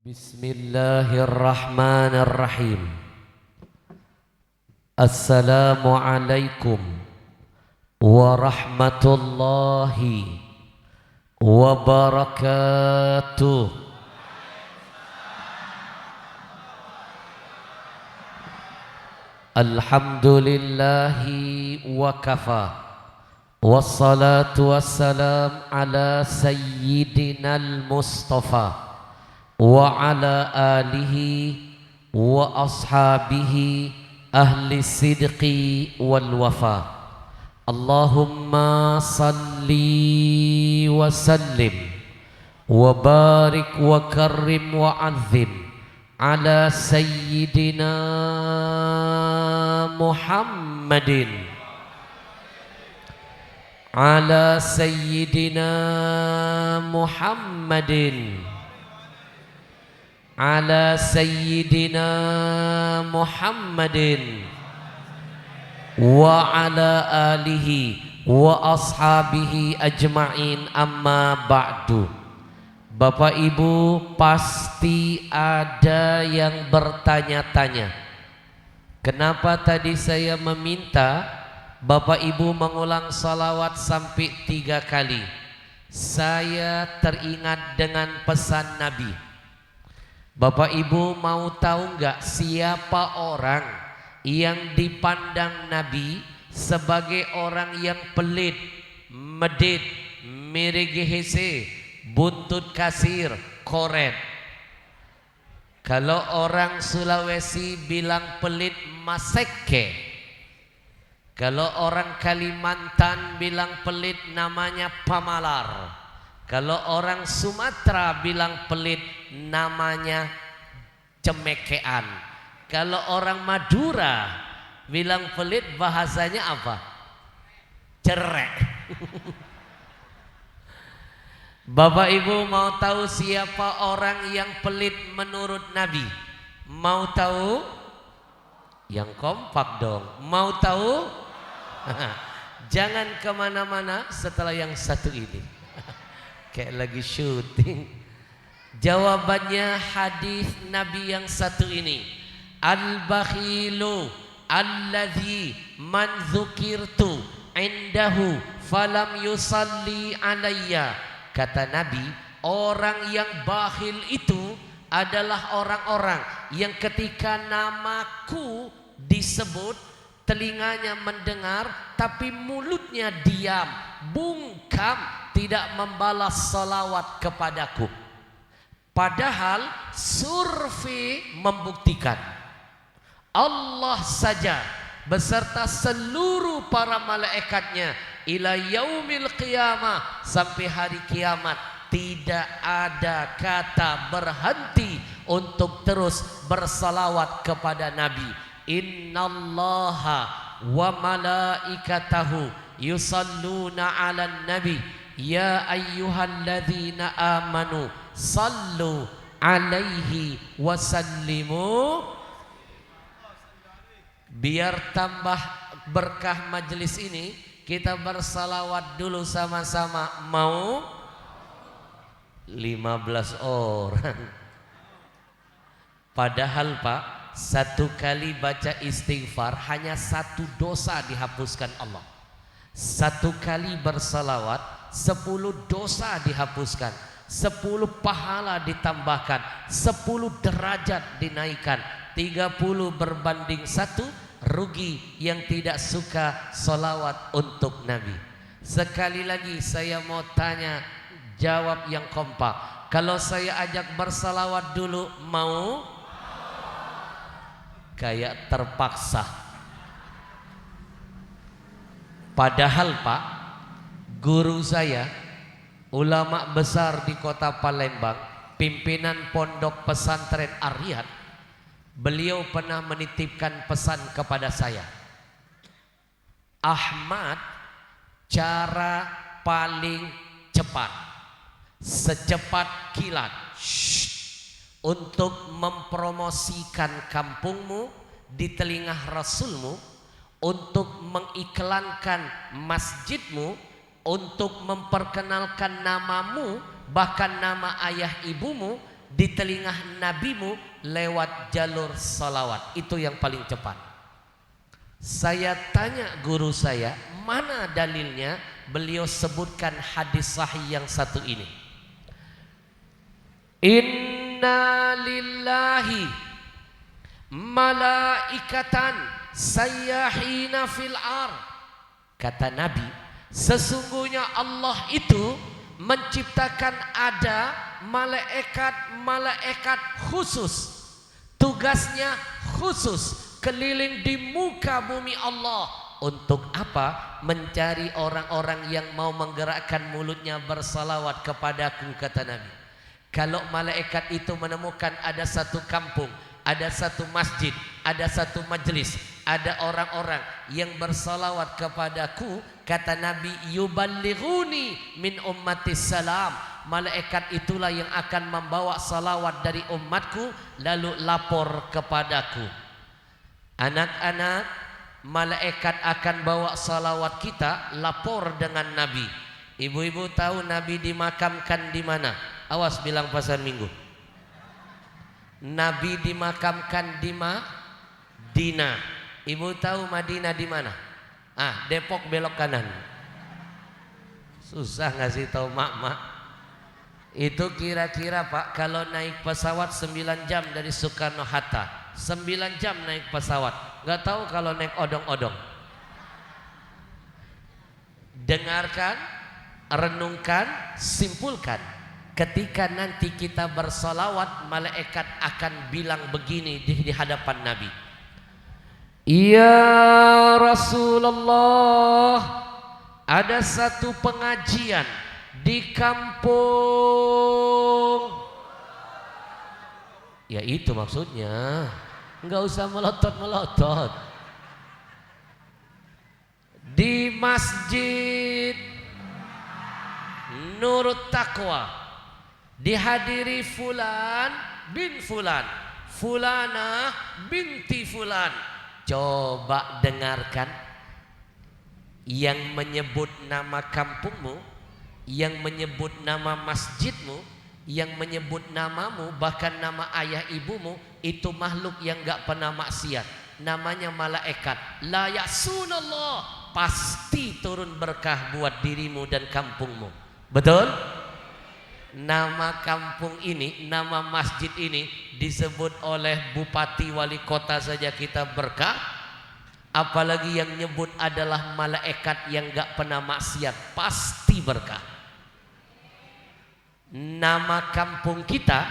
Bismillahirrahmanirrahim. Assalamualaikum warahmatullahi wabarakatuh. Alhamdulillahi wa kafa. Wassalatu wassalam ala sayyidinal Mustafa wa ala alihi wa ashabihi ahli sidqi wal wafa. Allahumma salli wa sallim wa barik wa karrim wa azim ala sayyidina Muhammadin, ala sayyidina Muhammadin, ala sayyidina Muhammadin wa ala alihi wa ashabihi ajma'in, amma ba'du. Bapak Ibu, pasti ada yang bertanya-tanya, kenapa tadi saya meminta Bapak Ibu mengulang salawat sampai 3 kali. Saya teringat dengan pesan Nabi. Bapak Ibu mau tahu nggak siapa orang yang dipandang Nabi sebagai orang yang pelit, medit, mirigihese, buntut kasir, koret? Kalau orang Sulawesi bilang pelit maseke. Kalau orang Kalimantan bilang pelit namanya pamalar. Kalau orang Sumatera bilang pelit namanya cemekean. Kalau orang Madura bilang pelit bahasanya apa? Cerek. Bapak Ibu mau tahu siapa orang yang pelit menurut Nabi? Mau tahu? Yang kompak dong. Mau tahu? Jangan kemana-mana setelah yang satu ini. Kayak lagi syuting. Jawabannya hadis Nabi yang satu ini. Al-bakhilu alladzi man dzukirtu indahu falam yusalli alayya. Kata Nabi, orang yang bakhil itu adalah orang-orang yang ketika namaku disebut, telinganya mendengar tapi mulutnya diam, bungkam, tidak membalas salawat kepadaku. Padahal survei membuktikan Allah saja beserta seluruh para malaikatnya ila yaumil qiyamah, sampai hari kiamat, tidak ada kata berhenti untuk terus bersalawat kepada Nabi. Innallaha wa malaikatahu yusalluna 'alan nabi ya ayyuhalladzina amanu sallu 'alaihi wa sallimu. Biar tambah berkah majelis ini, kita bersalawat dulu sama-sama. Mau? 15 orang. Padahal Pak, satu kali baca istighfar hanya 1 dosa dihapuskan Allah. 1 kali bersalawat 10 dosa dihapuskan, 10 pahala ditambahkan, 10 derajat dinaikkan, 30 berbanding 1 rugi yang tidak suka salawat untuk Nabi. Sekali lagi saya mau tanya, jawab yang kompak. Kalau saya ajak bersalawat dulu, mau? Kayak terpaksa. Padahal Pak, guru saya, ulama besar di kota Palembang, pimpinan pondok pesantren Ar-Riyad, beliau pernah menitipkan pesan kepada saya. Ahmad, cara paling cepat, secepat kilat, untuk mempromosikan kampungmu di telinga Rasulmu, untuk mengiklankan masjidmu, untuk memperkenalkan namamu, bahkan nama ayah ibumu, di telinga nabimu lewat jalur salawat. Itu yang paling cepat. Saya tanya guru saya, mana dalilnya? Beliau sebutkan hadis sahih yang satu ini. Inna lillahi malaikatan sayyahina fil ar. Kata Nabi, sesungguhnya Allah itu menciptakan ada malaikat khusus, tugasnya khusus keliling di muka bumi Allah. Untuk apa? Mencari orang-orang yang mau menggerakkan mulutnya bersalawat kepadaku, kata Nabi. Kalau malaikat itu menemukan ada satu kampung, ada satu masjid, ada satu majlis, ada orang-orang yang bersalawat kepadaku, kata Nabi, yuballighuni min ummati salam. Malaikat itulah yang akan membawa salawat dari umatku lalu lapor kepadaku. Anak-anak, malaikat akan bawa salawat kita, lapor dengan Nabi. Ibu-ibu tahu Nabi dimakamkan di mana? Awas bilang pasar Minggu. Nabi dimakamkan di Madinah. Ibu tahu Madinah di mana? Depok belok kanan. Susah ngasih tahu mak-mak. Itu kira-kira Pak, kalau naik pesawat 9 jam dari Soekarno Hatta, 9 jam naik pesawat. Nggak tahu kalau naik odong-odong. Dengarkan, renungkan, simpulkan. Ketika nanti kita bersalawat, malaikat akan bilang begini di hadapan Nabi. Ya Rasulullah, ada satu pengajian di kampung. Ya itu maksudnya. Enggak usah melotot-melotot. Di Masjid Nurut Taqwa dihadiri fulan bin fulan, fulana binti fulan. Coba dengarkan, yang menyebut nama kampungmu, yang menyebut nama masjidmu, yang menyebut namamu, bahkan nama ayah ibumu, itu makhluk yang gak pernah maksiat. Namanya malaikat. La ya'sunallah, pasti turun berkah buat dirimu dan kampungmu. Betul? Nama kampung ini, nama masjid ini disebut oleh bupati wali kota saja kita berkah, apalagi yang nyebut adalah malaikat yang gak pernah maksiat, pasti berkah. Nama kampung kita,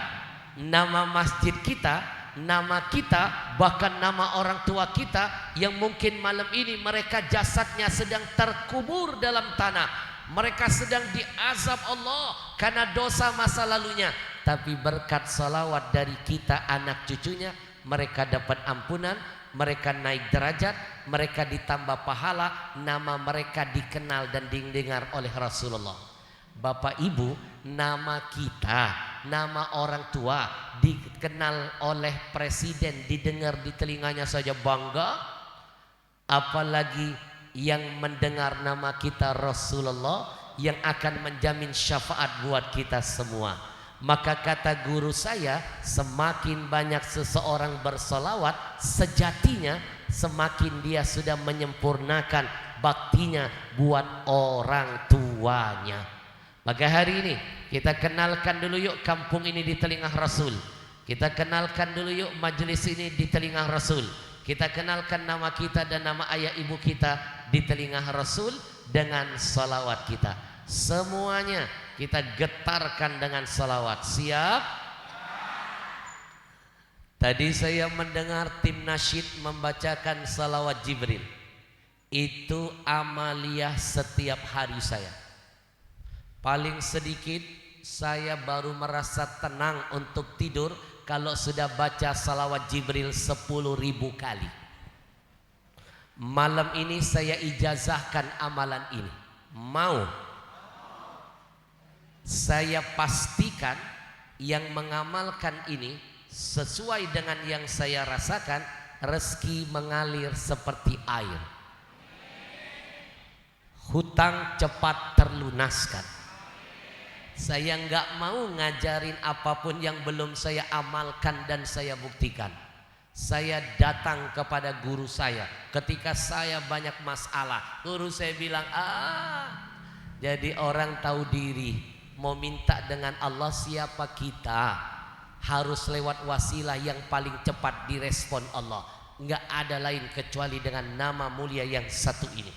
nama masjid kita, nama kita, bahkan nama orang tua kita yang mungkin malam ini mereka jasadnya sedang terkubur dalam tanah, mereka sedang diazab Allah karena dosa masa lalunya, tapi berkat salawat dari kita anak cucunya, mereka dapat ampunan, mereka naik derajat, mereka ditambah pahala, nama mereka dikenal dan didengar oleh Rasulullah. Bapak Ibu, nama kita, nama orang tua dikenal oleh presiden, didengar di telinganya saja bangga, apalagi yang mendengar nama kita Rasulullah yang akan menjamin syafaat buat kita semua. Maka kata guru saya, semakin banyak seseorang bersolawat, sejatinya semakin dia sudah menyempurnakan baktinya buat orang tuanya. Maka hari ini kita kenalkan dulu yuk kampung ini di telinga Rasul. Kita kenalkan dulu yuk majelis ini di telinga Rasul. Kita kenalkan nama kita dan nama ayah ibu kita di telinga Rasul dengan salawat kita. Semuanya kita getarkan dengan salawat. Siap? Tadi saya mendengar tim nasyid membacakan salawat Jibril. Itu amaliyah setiap hari saya. Paling sedikit saya baru merasa tenang untuk tidur kalau sudah baca salawat Jibril 10.000 kali. Malam ini saya ijazahkan amalan ini. Mau? Saya pastikan yang mengamalkan ini sesuai dengan yang saya rasakan, rezeki mengalir seperti air. Hutang cepat terlunaskan. Saya nggak mau ngajarin apapun yang belum saya amalkan dan saya buktikan. Saya datang kepada guru saya ketika saya banyak masalah. Guru saya bilang, jadi orang tahu diri, mau minta dengan Allah siapa kita, harus lewat wasilah yang paling cepat direspon Allah. Nggak ada lain kecuali dengan nama mulia yang satu ini,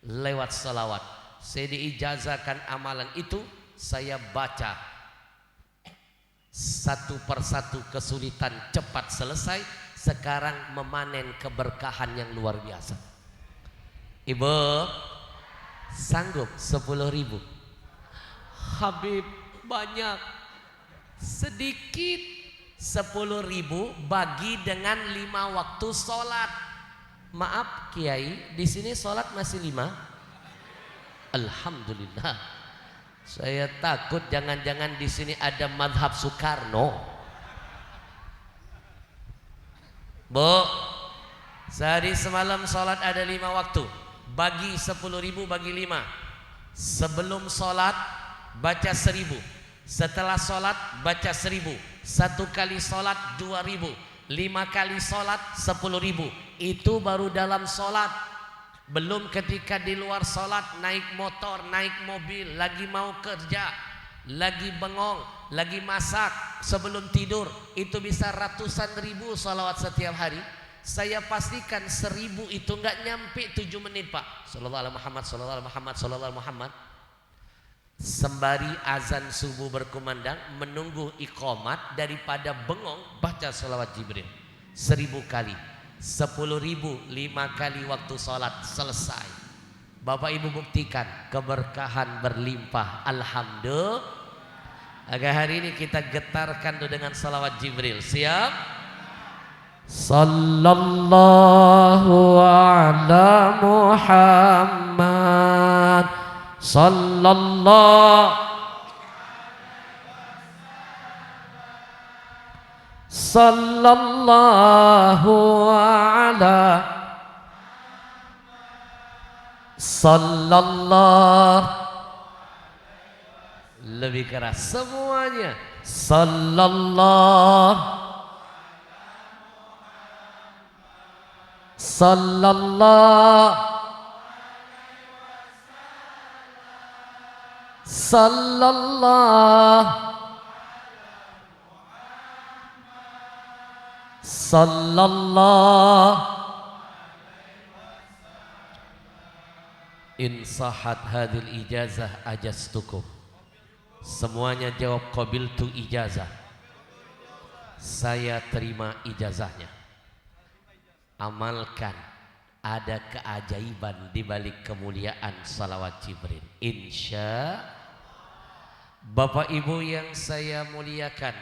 lewat salawat. Saya diijazahkan amalan itu, saya baca satu persatu, kesulitan cepat selesai. Sekarang memanen keberkahan yang luar biasa. Ibu sanggup 10.000? Habib banyak, sedikit. 10.000 bagi dengan 5 waktu sholat. Maaf Kiai, di sini sholat masih 5? Alhamdulillah. Saya takut jangan-jangan di sini ada madhab Soekarno. Bu, sehari semalam sholat ada 5 waktu. Bagi 10.000 bagi 5. Sebelum sholat baca 1.000. Setelah sholat baca 1.000. 1 kali sholat 2.000. 5 kali sholat 10.000. Itu baru dalam sholat. Belum ketika di luar sholat, naik motor, naik mobil, lagi mau kerja, lagi bengong, lagi masak, sebelum tidur. Itu bisa ratusan ribu sholawat setiap hari. Saya pastikan 1.000 itu nggak nyampe 7 menit Pak. Sallallahu alaihi Muhammad, sallallahu alaihi Muhammad, sallallahu alaihi Muhammad. Sembari azan subuh berkumandang, menunggu iqamat, daripada bengong baca sholawat Jibril 1.000 kali. 10.000 5 kali waktu sholat selesai. Bapak Ibu buktikan keberkahan berlimpah. Alhamdulillah. Agar hari ini kita getarkan dengan salawat Jibril. Siap? Sallallahu ala Muhammad. Sallallahu Sallallahu ala Sallallahu, lebih keras semuanya. Sallallahu Sallallahu Sallallahu Sallallahu. In sahat hadil ijazah ajastukum. Semuanya jawab qabiltu ijazah. Saya terima ijazahnya. Amalkan, ada keajaiban di balik kemuliaan salawat Jibril. Insya Bapak Ibu yang saya muliakan,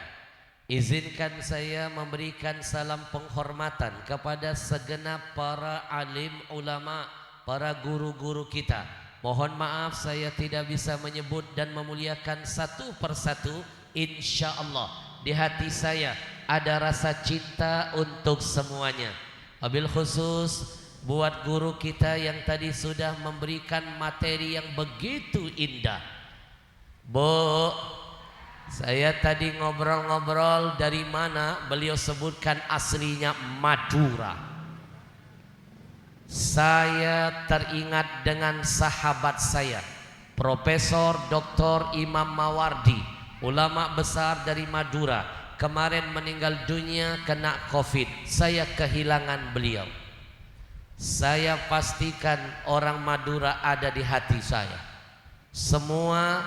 izinkan saya memberikan salam penghormatan kepada segenap para alim ulama, para guru-guru kita. Mohon maaf saya tidak bisa menyebut dan memuliakan satu persatu. Insya Allah di hati saya ada rasa cinta untuk semuanya. Wabil khusus buat guru kita yang tadi sudah memberikan materi yang begitu indah. Bu, saya tadi ngobrol-ngobrol dari mana, beliau sebutkan aslinya Madura. Saya teringat dengan sahabat saya, Profesor Dr. Imam Mawardi, ulama besar dari Madura. Kemarin meninggal dunia kena COVID. Saya kehilangan beliau. Saya pastikan orang Madura ada di hati saya. Semua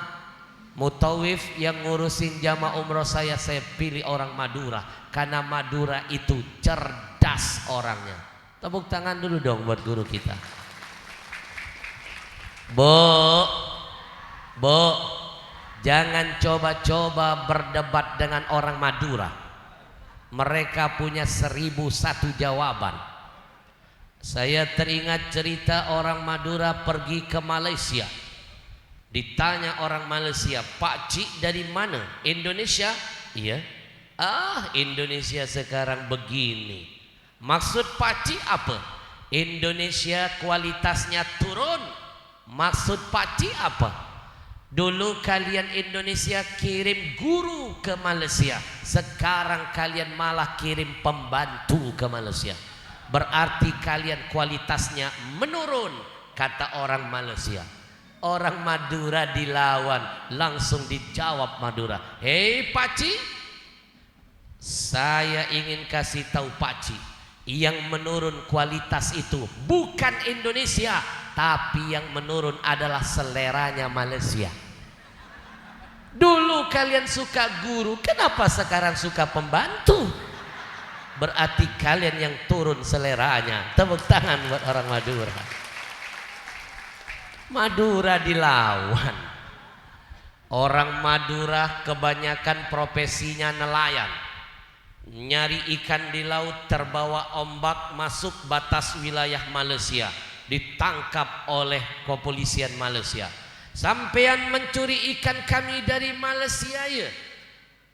mutawif yang ngurusin jamaah umroh saya pilih orang Madura, karena Madura itu cerdas orangnya. Tepuk tangan dulu dong buat guru kita. Bu, jangan coba-coba berdebat dengan orang Madura. Mereka punya 1.001 jawaban. Saya teringat cerita orang Madura pergi ke Malaysia. Ditanya orang Malaysia, Pak Cik dari mana? Indonesia? Iya. Indonesia sekarang begini. Maksud Pak Cik apa? Indonesia kualitasnya turun. Maksud Pak Cik apa? Dulu kalian Indonesia kirim guru ke Malaysia, sekarang kalian malah kirim pembantu ke Malaysia. Berarti kalian kualitasnya menurun, kata orang Malaysia. Orang Madura dilawan, langsung dijawab Madura, hei Paci, saya ingin kasih tahu Paci, yang menurun kualitas itu bukan Indonesia, tapi yang menurun adalah seleranya Malaysia. Dulu kalian suka guru, kenapa sekarang suka pembantu? Berarti kalian yang turun seleranya. Tepuk tangan buat orang Madura. Madura dilawan. Orang Madura kebanyakan profesinya nelayan, nyari ikan di laut, terbawa ombak masuk batas wilayah Malaysia, ditangkap oleh kepolisian Malaysia. Sampean mencuri ikan kami dari Malaysia ya?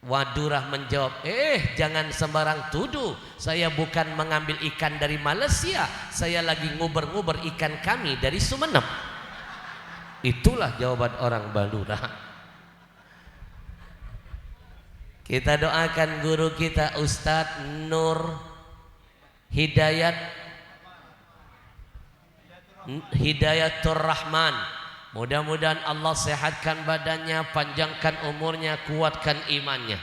Madura menjawab, jangan sembarang tuduh, saya bukan mengambil ikan dari Malaysia, saya lagi nguber-nguber ikan kami dari Sumeneb. Itulah jawaban orang Madura. Kita doakan guru kita Ustadz Nur Hidayatur Rahman. Mudah-mudahan Allah sehatkan badannya, panjangkan umurnya, kuatkan imannya.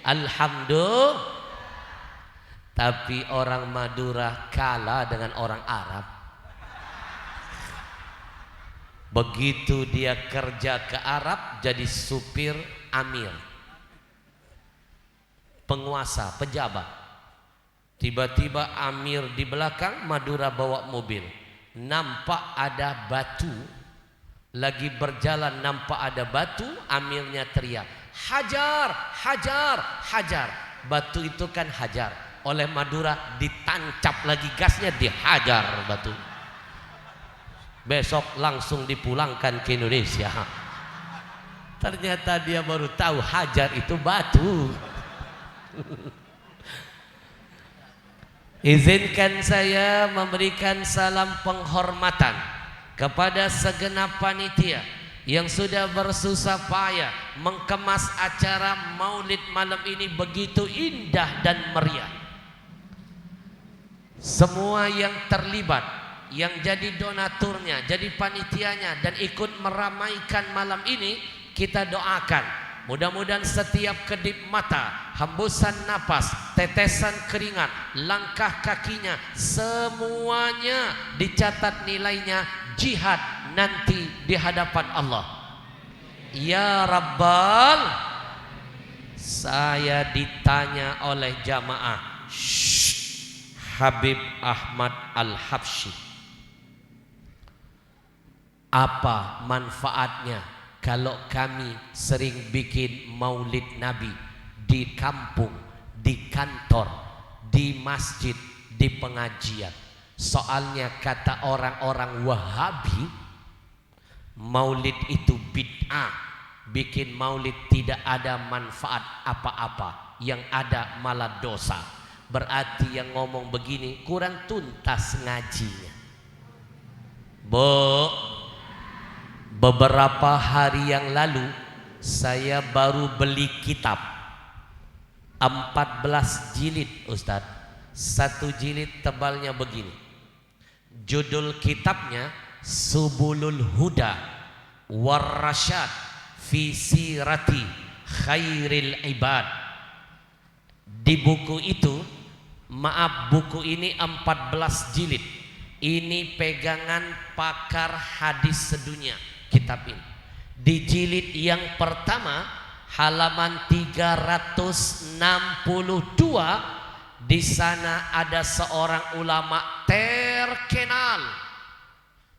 Alhamdulillah. Tapi orang Madura kalah dengan orang Arab. Begitu dia kerja ke Arab, jadi supir amir, penguasa, pejabat. Tiba-tiba amir di belakang, Madura bawa mobil, nampak ada batu, lagi berjalan nampak ada batu, amirnya teriak, hajar, hajar, hajar. Batu itu kan hajar, oleh Madura ditancap lagi gasnya, dihajar batu. Besok langsung dipulangkan ke Indonesia. Ternyata dia baru tahu hajar itu batu. Izinkan saya memberikan salam penghormatan kepada segenap panitia yang sudah bersusah payah mengemas acara Maulid malam ini begitu indah dan meriah. Semua yang terlibat, yang jadi donaturnya, jadi panitianya dan ikut meramaikan malam ini, kita doakan mudah-mudahan setiap kedip mata, hembusan napas, tetesan keringat, langkah kakinya, semuanya dicatat nilainya jihad nanti di hadapan Allah. Ya Rabbal, saya ditanya oleh jamaah Habib Ahmad Al-Habsyi, apa manfaatnya kalau kami sering bikin maulid Nabi di kampung, di kantor, di masjid, di pengajian? Soalnya kata orang-orang Wahabi, maulid itu bid'ah, bikin maulid tidak ada manfaat apa-apa, yang ada malah dosa. Berarti yang ngomong begini kurang tuntas ngajinya. Beberapa hari yang lalu saya baru beli kitab 14 jilid Ustadz. Satu jilid tebalnya begini. Judul kitabnya Subulul Huda Warrasyad fi Sirati Khairil Ibad. Di buku itu, maaf, buku ini 14 jilid. Ini pegangan pakar hadis sedunia, kitab ini. Di jilid yang pertama halaman 362, di sana ada seorang ulama terkenal.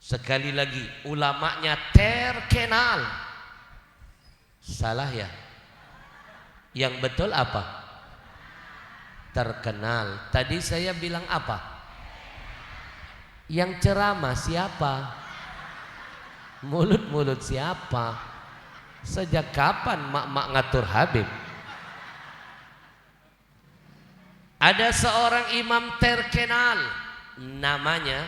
Sekali lagi, ulamanya terkenal. Salah ya? Yang betul apa? Terkenal. Tadi saya bilang apa? Yang ceramah siapa? Mulut-mulut siapa? Sejak kapan mak-mak ngatur Habib? Ada seorang imam terkenal, namanya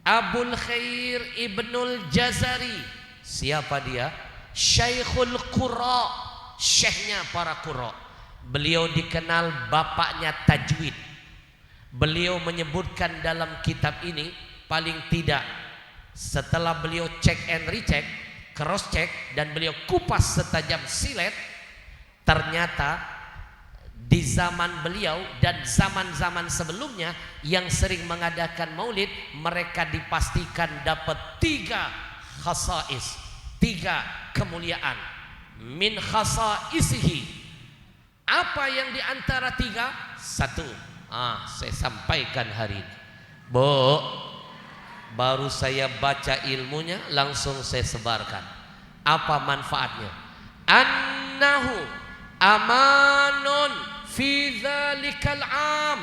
Abul Khair Ibnul Jazari. Siapa dia? Syekhul Qura, syekhnya para qura. Beliau dikenal bapaknya tajwid. Beliau menyebutkan dalam kitab ini, paling tidak setelah beliau cek and recheck, cross check, dan beliau kupas setajam silet, ternyata di zaman beliau dan zaman-zaman sebelumnya yang sering mengadakan maulid, mereka dipastikan dapat 3 khasais, 3 kemuliaan. Min khasaisihi, apa yang diantara 3? 1, saya sampaikan hari ini, Bu. Baru saya baca ilmunya langsung saya sebarkan. Apa manfaatnya? Annahu amanun fi dzalikal am.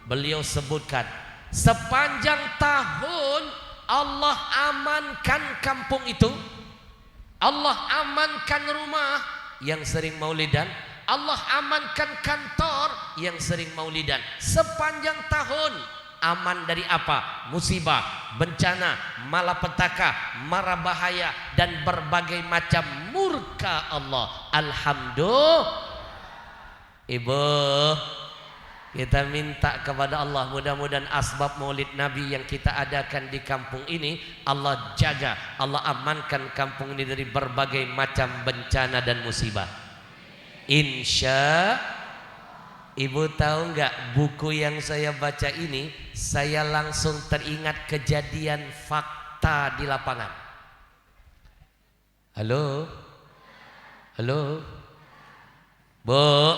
Beliau sebutkan sepanjang tahun Allah amankan kampung itu, Allah amankan rumah yang sering maulidan, Allah amankan kantor yang sering maulidan. Sepanjang tahun aman dari apa? Musibah, bencana, malapetaka, mara bahaya, dan berbagai macam murka Allah. Alhamdulillah. Ibu, kita minta kepada Allah, mudah-mudahan asbab maulid Nabi yang kita adakan di kampung ini Allah jaga, Allah amankan kampung ini dari berbagai macam bencana dan musibah. Insya. Ibu tahu nggak, buku yang saya baca ini saya langsung teringat kejadian fakta di lapangan. Halo, halo, Bu,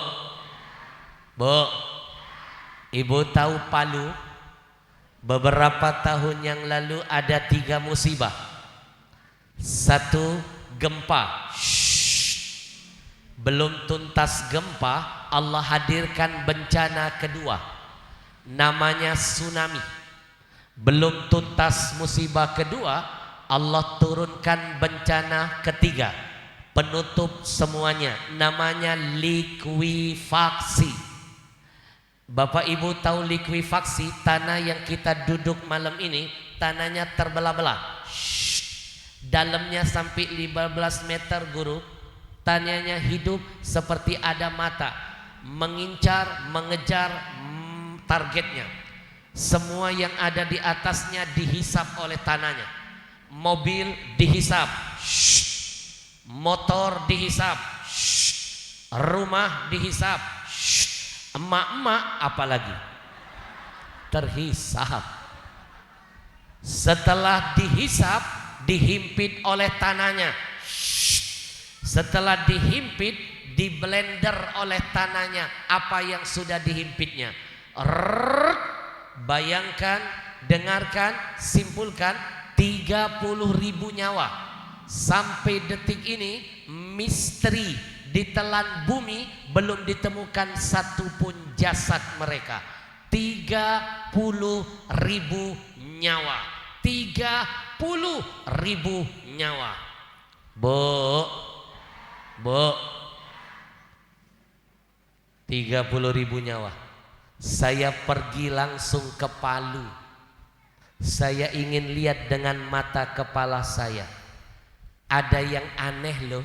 Ibu tahu Palu beberapa tahun yang lalu ada 3 musibah. 1, gempa. Belum tuntas gempa, Allah hadirkan bencana kedua, namanya tsunami. Belum tuntas musibah kedua, Allah turunkan bencana ketiga, penutup semuanya, namanya likuifaksi. Bapak Ibu tahu likuifaksi? Tanah yang kita duduk malam ini tanahnya terbelah-belah, dalamnya sampai 15 meter guru. Tanahnya hidup seperti ada mata, mengincar, mengejar targetnya. Semua yang ada di atasnya dihisap oleh tanahnya. Mobil dihisap, motor dihisap, rumah dihisap, emak-emak apalagi terhisap. Setelah dihisap, dihimpit oleh tanahnya. Setelah dihimpit, di blender oleh tanahnya apa yang sudah dihimpitnya. Bayangkan, dengarkan, simpulkan, 30.000 nyawa. Sampai detik ini misteri ditelan bumi belum ditemukan satupun jasad mereka. 30.000 nyawa, 30.000 nyawa. Bu, 30.000 nyawa. Saya pergi langsung ke Palu. Saya ingin lihat dengan mata kepala saya. Ada yang aneh loh.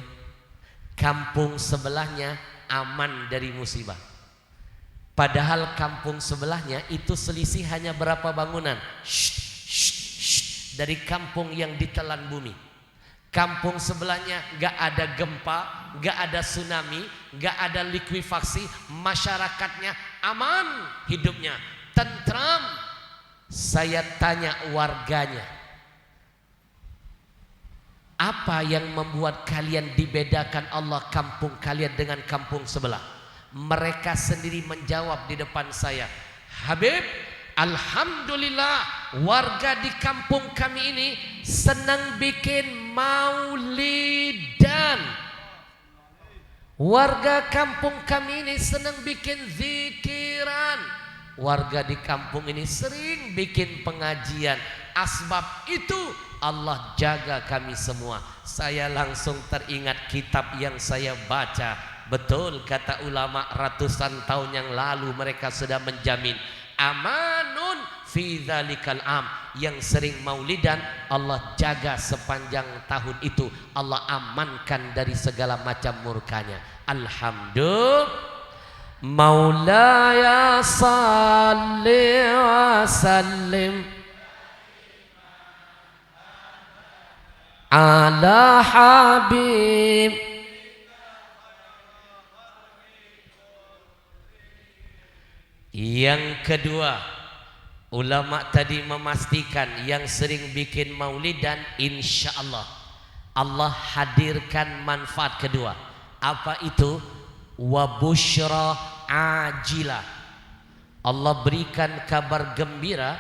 Kampung sebelahnya aman dari musibah. Padahal kampung sebelahnya itu selisih hanya berapa bangunan dari kampung yang ditelan bumi. Kampung sebelahnya gak ada gempa, gak ada tsunami, gak ada likuifaksi, masyarakatnya aman hidupnya, tentram. Saya tanya warganya, apa yang membuat kalian dibedakan Allah kampung kalian dengan kampung sebelah? Mereka sendiri menjawab di depan saya, Habib, alhamdulillah warga di kampung kami ini senang bikin maulidan. Warga kampung kami ini senang bikin zikiran. Warga di kampung ini sering bikin pengajian. Asbab itu Allah jaga kami semua. Saya langsung teringat kitab yang saya baca. Betul kata ulama, ratusan tahun yang lalu mereka sudah menjamin amanun fi dzalikal am, yang sering maulidan Allah jaga sepanjang tahun itu, Allah amankan dari segala macam murkanya. Alhamdulillah. Maulaya salli wa sallim ala habib. Yang kedua, ulama tadi memastikan yang sering bikin maulidan insya Allah Allah hadirkan manfaat kedua. Apa itu? Wa busyra ajilah, Allah berikan kabar gembira,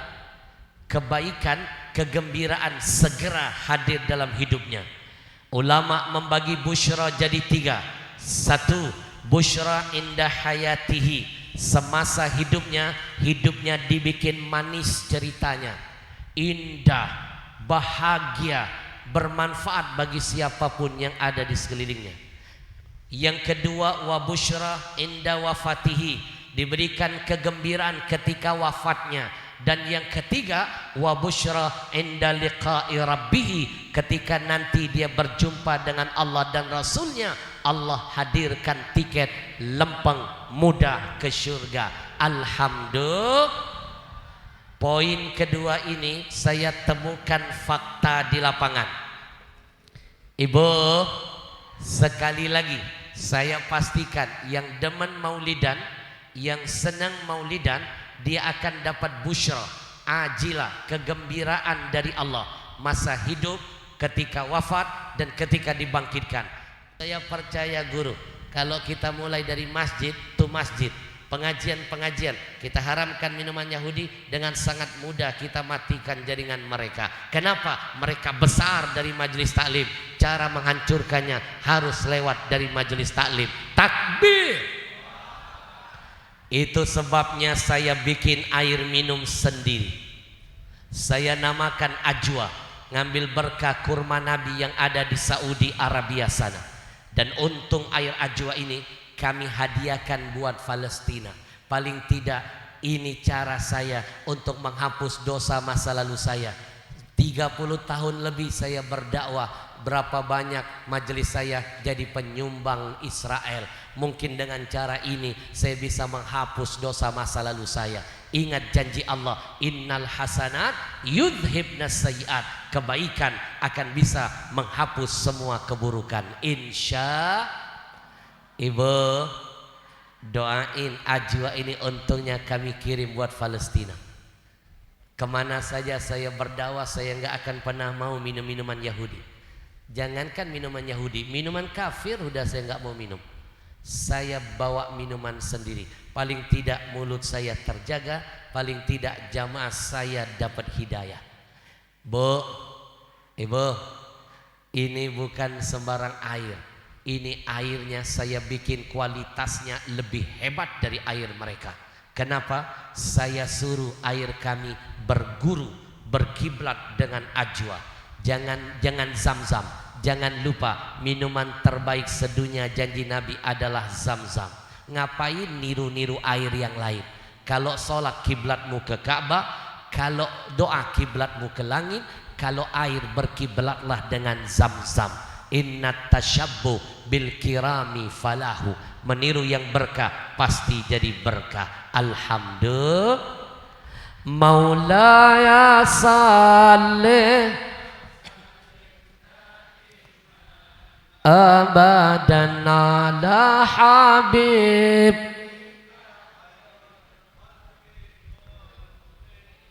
kebaikan, kegembiraan segera hadir dalam hidupnya. Ulama membagi busyra jadi tiga. Satu, busyra indah hayatihi, semasa hidupnya dibikin manis ceritanya, indah, bahagia, bermanfaat bagi siapapun yang ada di sekelilingnya. Yang kedua, wa busyra inda wafatihi, diberikan kegembiraan ketika wafatnya. Dan yang ketiga, wa busyra inda liqa'i rabbih, ketika nanti dia berjumpa dengan Allah dan Rasulnya, Allah hadirkan tiket lempeng mudah ke surga. Alhamdulillah. Poin kedua ini saya temukan fakta di lapangan. Ibu, sekali lagi saya pastikan yang demen maulidan, yang senang maulidan, dia akan dapat busyra ajilah, kegembiraan dari Allah masa hidup, ketika wafat, dan ketika dibangkitkan. Saya percaya guru, kalau kita mulai dari masjid to masjid, pengajian-pengajian, kita haramkan minuman Yahudi, dengan sangat mudah kita matikan jaringan mereka. Kenapa? Mereka besar dari majelis taklim. Cara menghancurkannya harus lewat dari majelis taklim. Takbir. Itu sebabnya saya bikin air minum sendiri. Saya namakan Ajwa, ngambil berkah kurma Nabi yang ada di Saudi Arabia sana. Dan untung air Ajwa ini kami hadiahkan buat Palestina. Paling tidak ini cara saya untuk menghapus dosa masa lalu saya. 30 tahun lebih saya berdakwah. Berapa banyak majelis saya jadi penyumbang Israel. Mungkin dengan cara ini saya bisa menghapus dosa masa lalu saya. Ingat janji Allah, innal hasanat yudhibnas sayyiat. Kebaikan akan bisa menghapus semua keburukan. Insya Ibu doain Ajwa ini, untungnya kami kirim buat Palestina. Kemana saja saya berdakwah, saya nggak akan pernah mau minum minuman Yahudi. Jangankan minuman Yahudi, minuman kafir udah saya nggak mau minum. Saya bawa minuman sendiri. Paling tidak mulut saya terjaga, paling tidak jamaah saya dapat hidayah. Bu, Ibu, ini bukan sembarang air. Ini airnya saya bikin kualitasnya lebih hebat dari air mereka. Kenapa? Saya suruh air kami berguru, berkiblat dengan Ajwa. Jangan Zam-Zam. Jangan lupa minuman terbaik sedunia janji Nabi adalah Zam-Zam. Ngapain niru-niru air yang lain? Kalau sholat kiblatmu ke Ka'bah, kalau doa kiblatmu ke langit, kalau air berkiblatlah dengan Zam-Zam. Inna tasyabbu bil kirami falahu, meniru yang berkah pasti jadi berkah. Alhamdulillah. Maulaya salli abadan ala habib.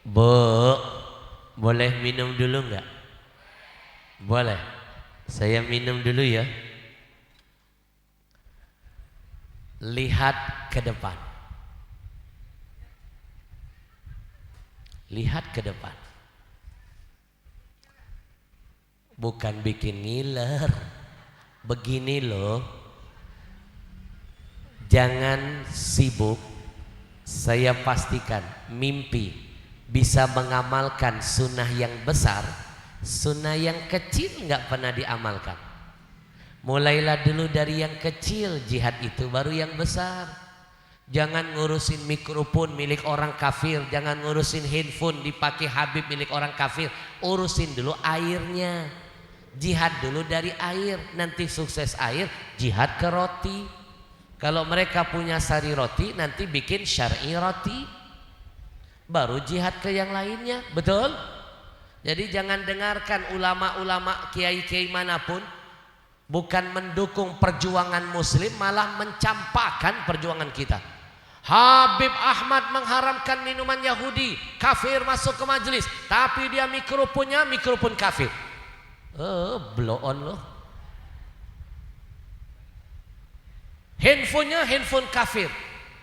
Bu, boleh minum dulu enggak? Boleh. Saya minum dulu ya. Lihat ke depan. Lihat ke depan. Bukan bikin ngiler. Begini loh. Jangan sibuk. Saya pastikan mimpi bisa mengamalkan sunnah yang besar. Sunnah yang kecil nggak pernah diamalkan. Mulailah dulu dari yang kecil, jihad itu baru yang besar. Jangan ngurusin mikrofon milik orang kafir, jangan ngurusin handphone dipakai Habib milik orang kafir. Urusin dulu airnya. Jihad dulu dari air, nanti sukses air, jihad ke roti. Kalau mereka punya sari roti, nanti bikin syar'i roti. Baru jihad ke yang lainnya, betul? Jadi jangan dengarkan ulama-ulama, kiai-kiai manapun bukan mendukung perjuangan muslim, malah mencampakkan perjuangan kita. Habib Ahmad mengharamkan minuman Yahudi, kafir masuk ke majelis, tapi dia mikrofonnya mikrofon kafir. Blow on loh. Handphonenya handphone kafir.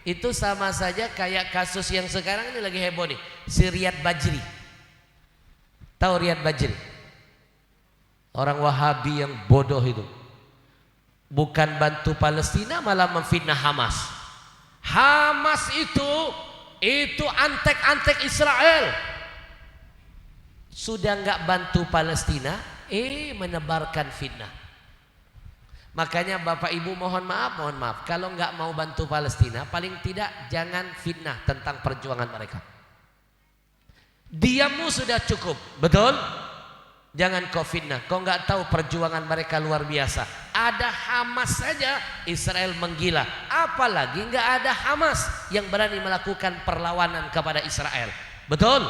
Itu sama saja kayak kasus yang sekarang ini lagi heboh nih, si Riyad Bajri. Tahu Riyad Bajri? Orang Wahabi yang bodoh itu. Bukan bantu Palestina, malah memfitnah Hamas. Hamas itu antek-antek Israel. Sudah nggak bantu Palestina, menebarkan fitnah. Makanya Bapak Ibu mohon maaf, kalau nggak mau bantu Palestina, paling tidak jangan fitnah tentang perjuangan mereka. Diammu sudah cukup, betul? Jangan kau fitnah, kau nggak tahu perjuangan mereka luar biasa. Ada Hamas saja Israel menggila, apalagi nggak ada Hamas yang berani melakukan perlawanan kepada Israel. Betul?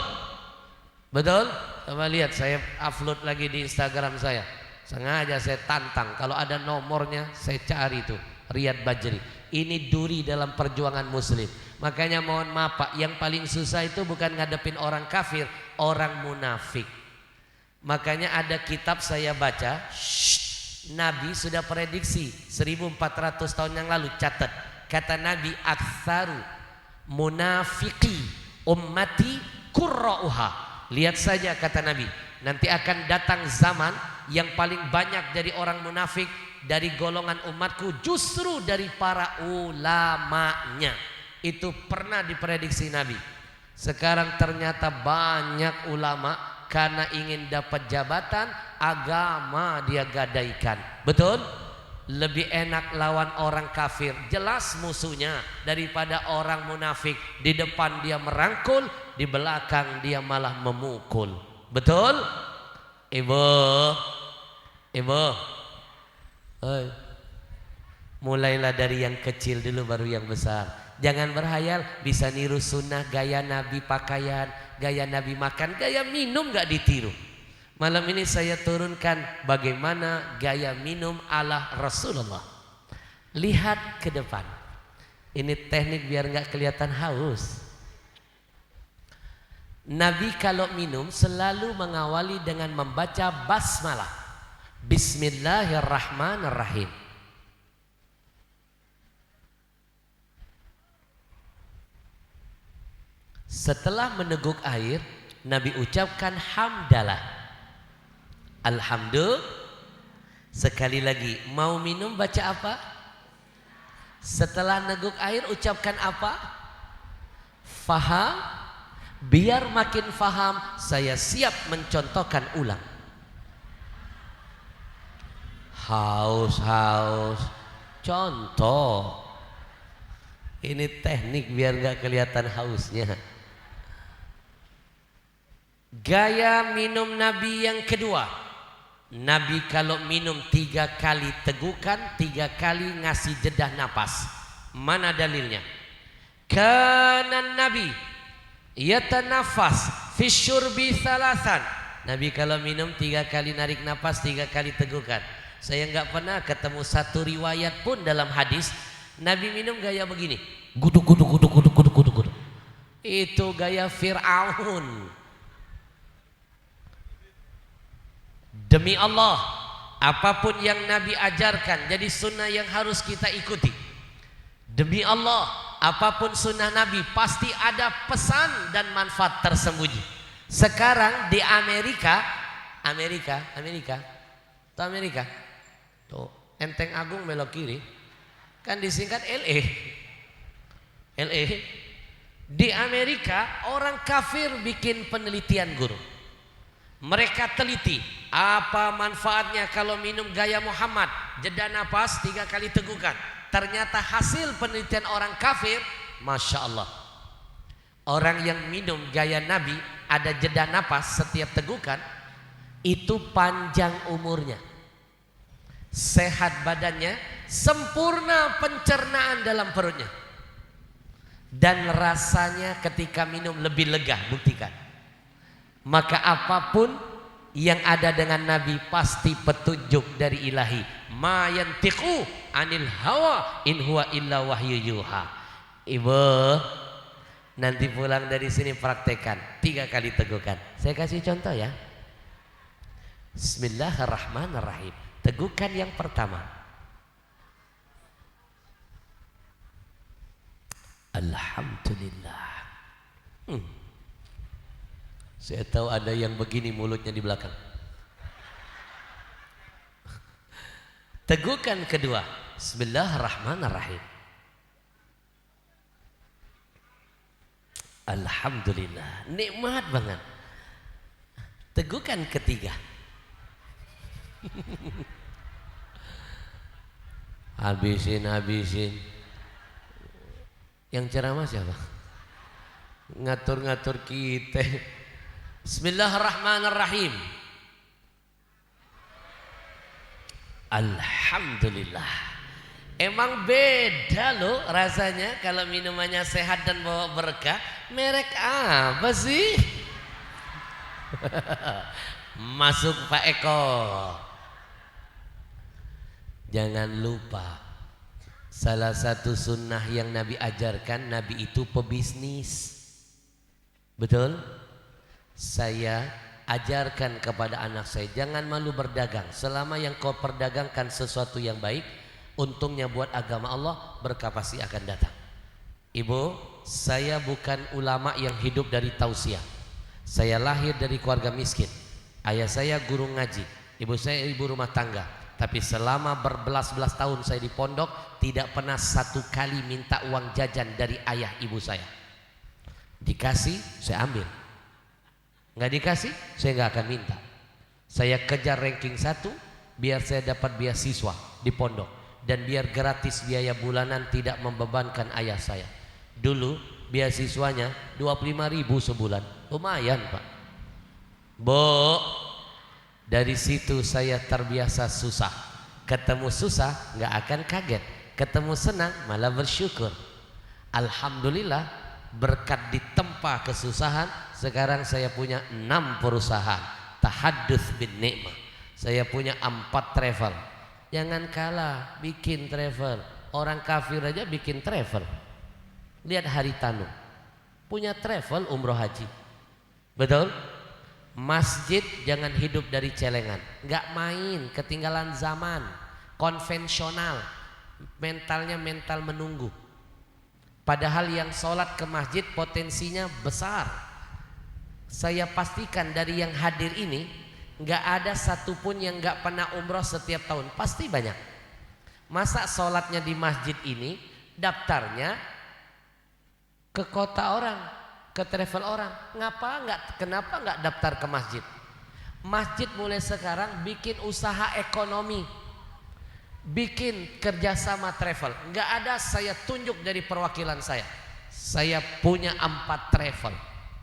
Betul? Coba lihat, saya upload lagi di Instagram saya. Sengaja saya tantang, kalau ada nomornya saya cari itu, Riyad Bajri. Ini duri dalam perjuangan muslim. Makanya mohon maaf Pak, yang paling susah itu bukan ngadepin orang kafir, orang munafik. Makanya ada kitab saya baca, Nabi sudah prediksi 1400 tahun yang lalu, catat. Kata Nabi, aktsaru munafiki ummati qurra'uha. Lihat saja kata Nabi, nanti akan datang zaman yang paling banyak dari orang munafik dari golongan umatku justru dari para ulamanya. Itu pernah diprediksi Nabi. Sekarang ternyata banyak ulama karena ingin dapat jabatan, agama dia gadaikan. Betul? Lebih enak lawan orang kafir, jelas musuhnya, daripada orang munafik. Di depan dia merangkul, di belakang dia malah memukul. Betul? Ibu, mulailah dari yang kecil dulu baru yang besar. Jangan berhayal bisa niru sunnah, gaya Nabi pakaian, gaya Nabi makan, gaya minum gak ditiru. Malam ini saya turunkan bagaimana gaya minum ala Rasulullah. Lihat ke depan. Ini teknik biar gak kelihatan haus. Nabi kalau minum selalu mengawali dengan membaca basmalah. Bismillahirrahmanirrahim. Setelah meneguk air, Nabi ucapkan hamdalah. Alhamdulillah. Sekali lagi, mau minum baca apa? Setelah neguk air ucapkan apa? Faham? Biar makin faham, saya siap mencontohkan ulang. Haus, contoh. Ini teknik biar gak kelihatan hausnya. Gaya minum Nabi yang kedua. Nabi kalau minum 3 kali tegukan, 3 kali ngasih jeda napas. Mana dalilnya? Kanan Nabi yatanafas fi syurbi salasan. Nabi kalau minum 3 kali narik napas, 3 kali tegukan. Saya nggak pernah ketemu satu riwayat pun dalam hadis Nabi minum gaya begini, guduk. Itu gaya Fir'aun. Demi Allah, apapun yang Nabi ajarkan jadi sunnah yang harus kita ikuti. Demi Allah, apapun sunnah Nabi pasti ada pesan dan manfaat tersembunyi. Sekarang di Amerika, tuh Enteng Agung belok kiri, kan disingkat LA. Di Amerika orang kafir bikin penelitian guru. Mereka teliti apa manfaatnya kalau minum gaya Muhammad, jeda napas 3 kali tegukan. Ternyata hasil penelitian orang kafir Masya Allah. Orang yang minum gaya Nabi, ada jeda napas setiap tegukan, itu panjang umurnya, sehat badannya, sempurna pencernaan dalam perutnya, dan rasanya ketika minum lebih lega. Buktikan. Maka apapun yang ada dengan Nabi pasti petunjuk dari ilahi. Ma yantiqu anil hawa in huwa illa wahyu yuha. Ibu, nanti pulang dari sini praktekan 3 kali tegukan. Saya kasih contoh ya. Bismillahirrahmanirrahim. Tegukan yang pertama, Alhamdulillah. Saya tahu ada yang begini mulutnya di belakang. Tegukan kedua, Bismillahirrahmanirrahim. Alhamdulillah, nikmat banget. Tegukan ketiga, habisin. Yang ceramah siapa? Ngatur-ngatur kita. Bismillahirrahmanirrahim. Alhamdulillah. Emang beda loh rasanya kalau minumannya sehat dan bawa berkah. Merek apa sih? Masuk Pak Eko. Jangan lupa, salah satu sunnah yang Nabi ajarkan, Nabi itu pebisnis. Betul? Saya ajarkan kepada anak saya, jangan malu berdagang. Selama yang kau perdagangkan sesuatu yang baik, untungnya buat agama Allah, berkah pasti akan datang. Ibu, saya bukan ulama yang hidup dari tausiah. Saya lahir dari keluarga miskin. Ayah saya guru ngaji, ibu saya ibu rumah tangga. Tapi selama berbelas-belas tahun saya di pondok, tidak pernah satu kali minta uang jajan dari ayah ibu saya. Dikasih, saya ambil. Nggak dikasih, saya nggak akan minta. Saya kejar ranking 1 biar saya dapat beasiswa di pondok, dan biar gratis biaya bulanan, tidak membebankan ayah saya. Dulu beasiswanya 25.000 sebulan, lumayan Pak. Bo, dari situ saya terbiasa susah. Ketemu susah nggak akan kaget, ketemu senang malah bersyukur. Alhamdulillah, berkat ditempa kesusahan, sekarang saya punya 6 perusahaan. Tahadduts bin nikmah. Saya punya 4 travel. Jangan kalah bikin travel. Orang kafir aja bikin travel. Lihat Haritanu, punya travel umroh haji. Betul? Masjid jangan hidup dari celengan. Nggak main, ketinggalan zaman, konvensional. Mentalnya mental menunggu. Padahal yang sholat ke masjid potensinya besar. Saya pastikan dari yang hadir ini nggak ada satupun yang nggak pernah umroh setiap tahun. Pasti banyak. Masa sholatnya di masjid ini, daftarnya ke kota orang, ke travel orang. Kenapa nggak daftar ke masjid? Masjid mulai sekarang bikin usaha ekonomi, bikin kerjasama travel. Nggak ada saya tunjuk dari perwakilan saya. Saya punya 4 travel.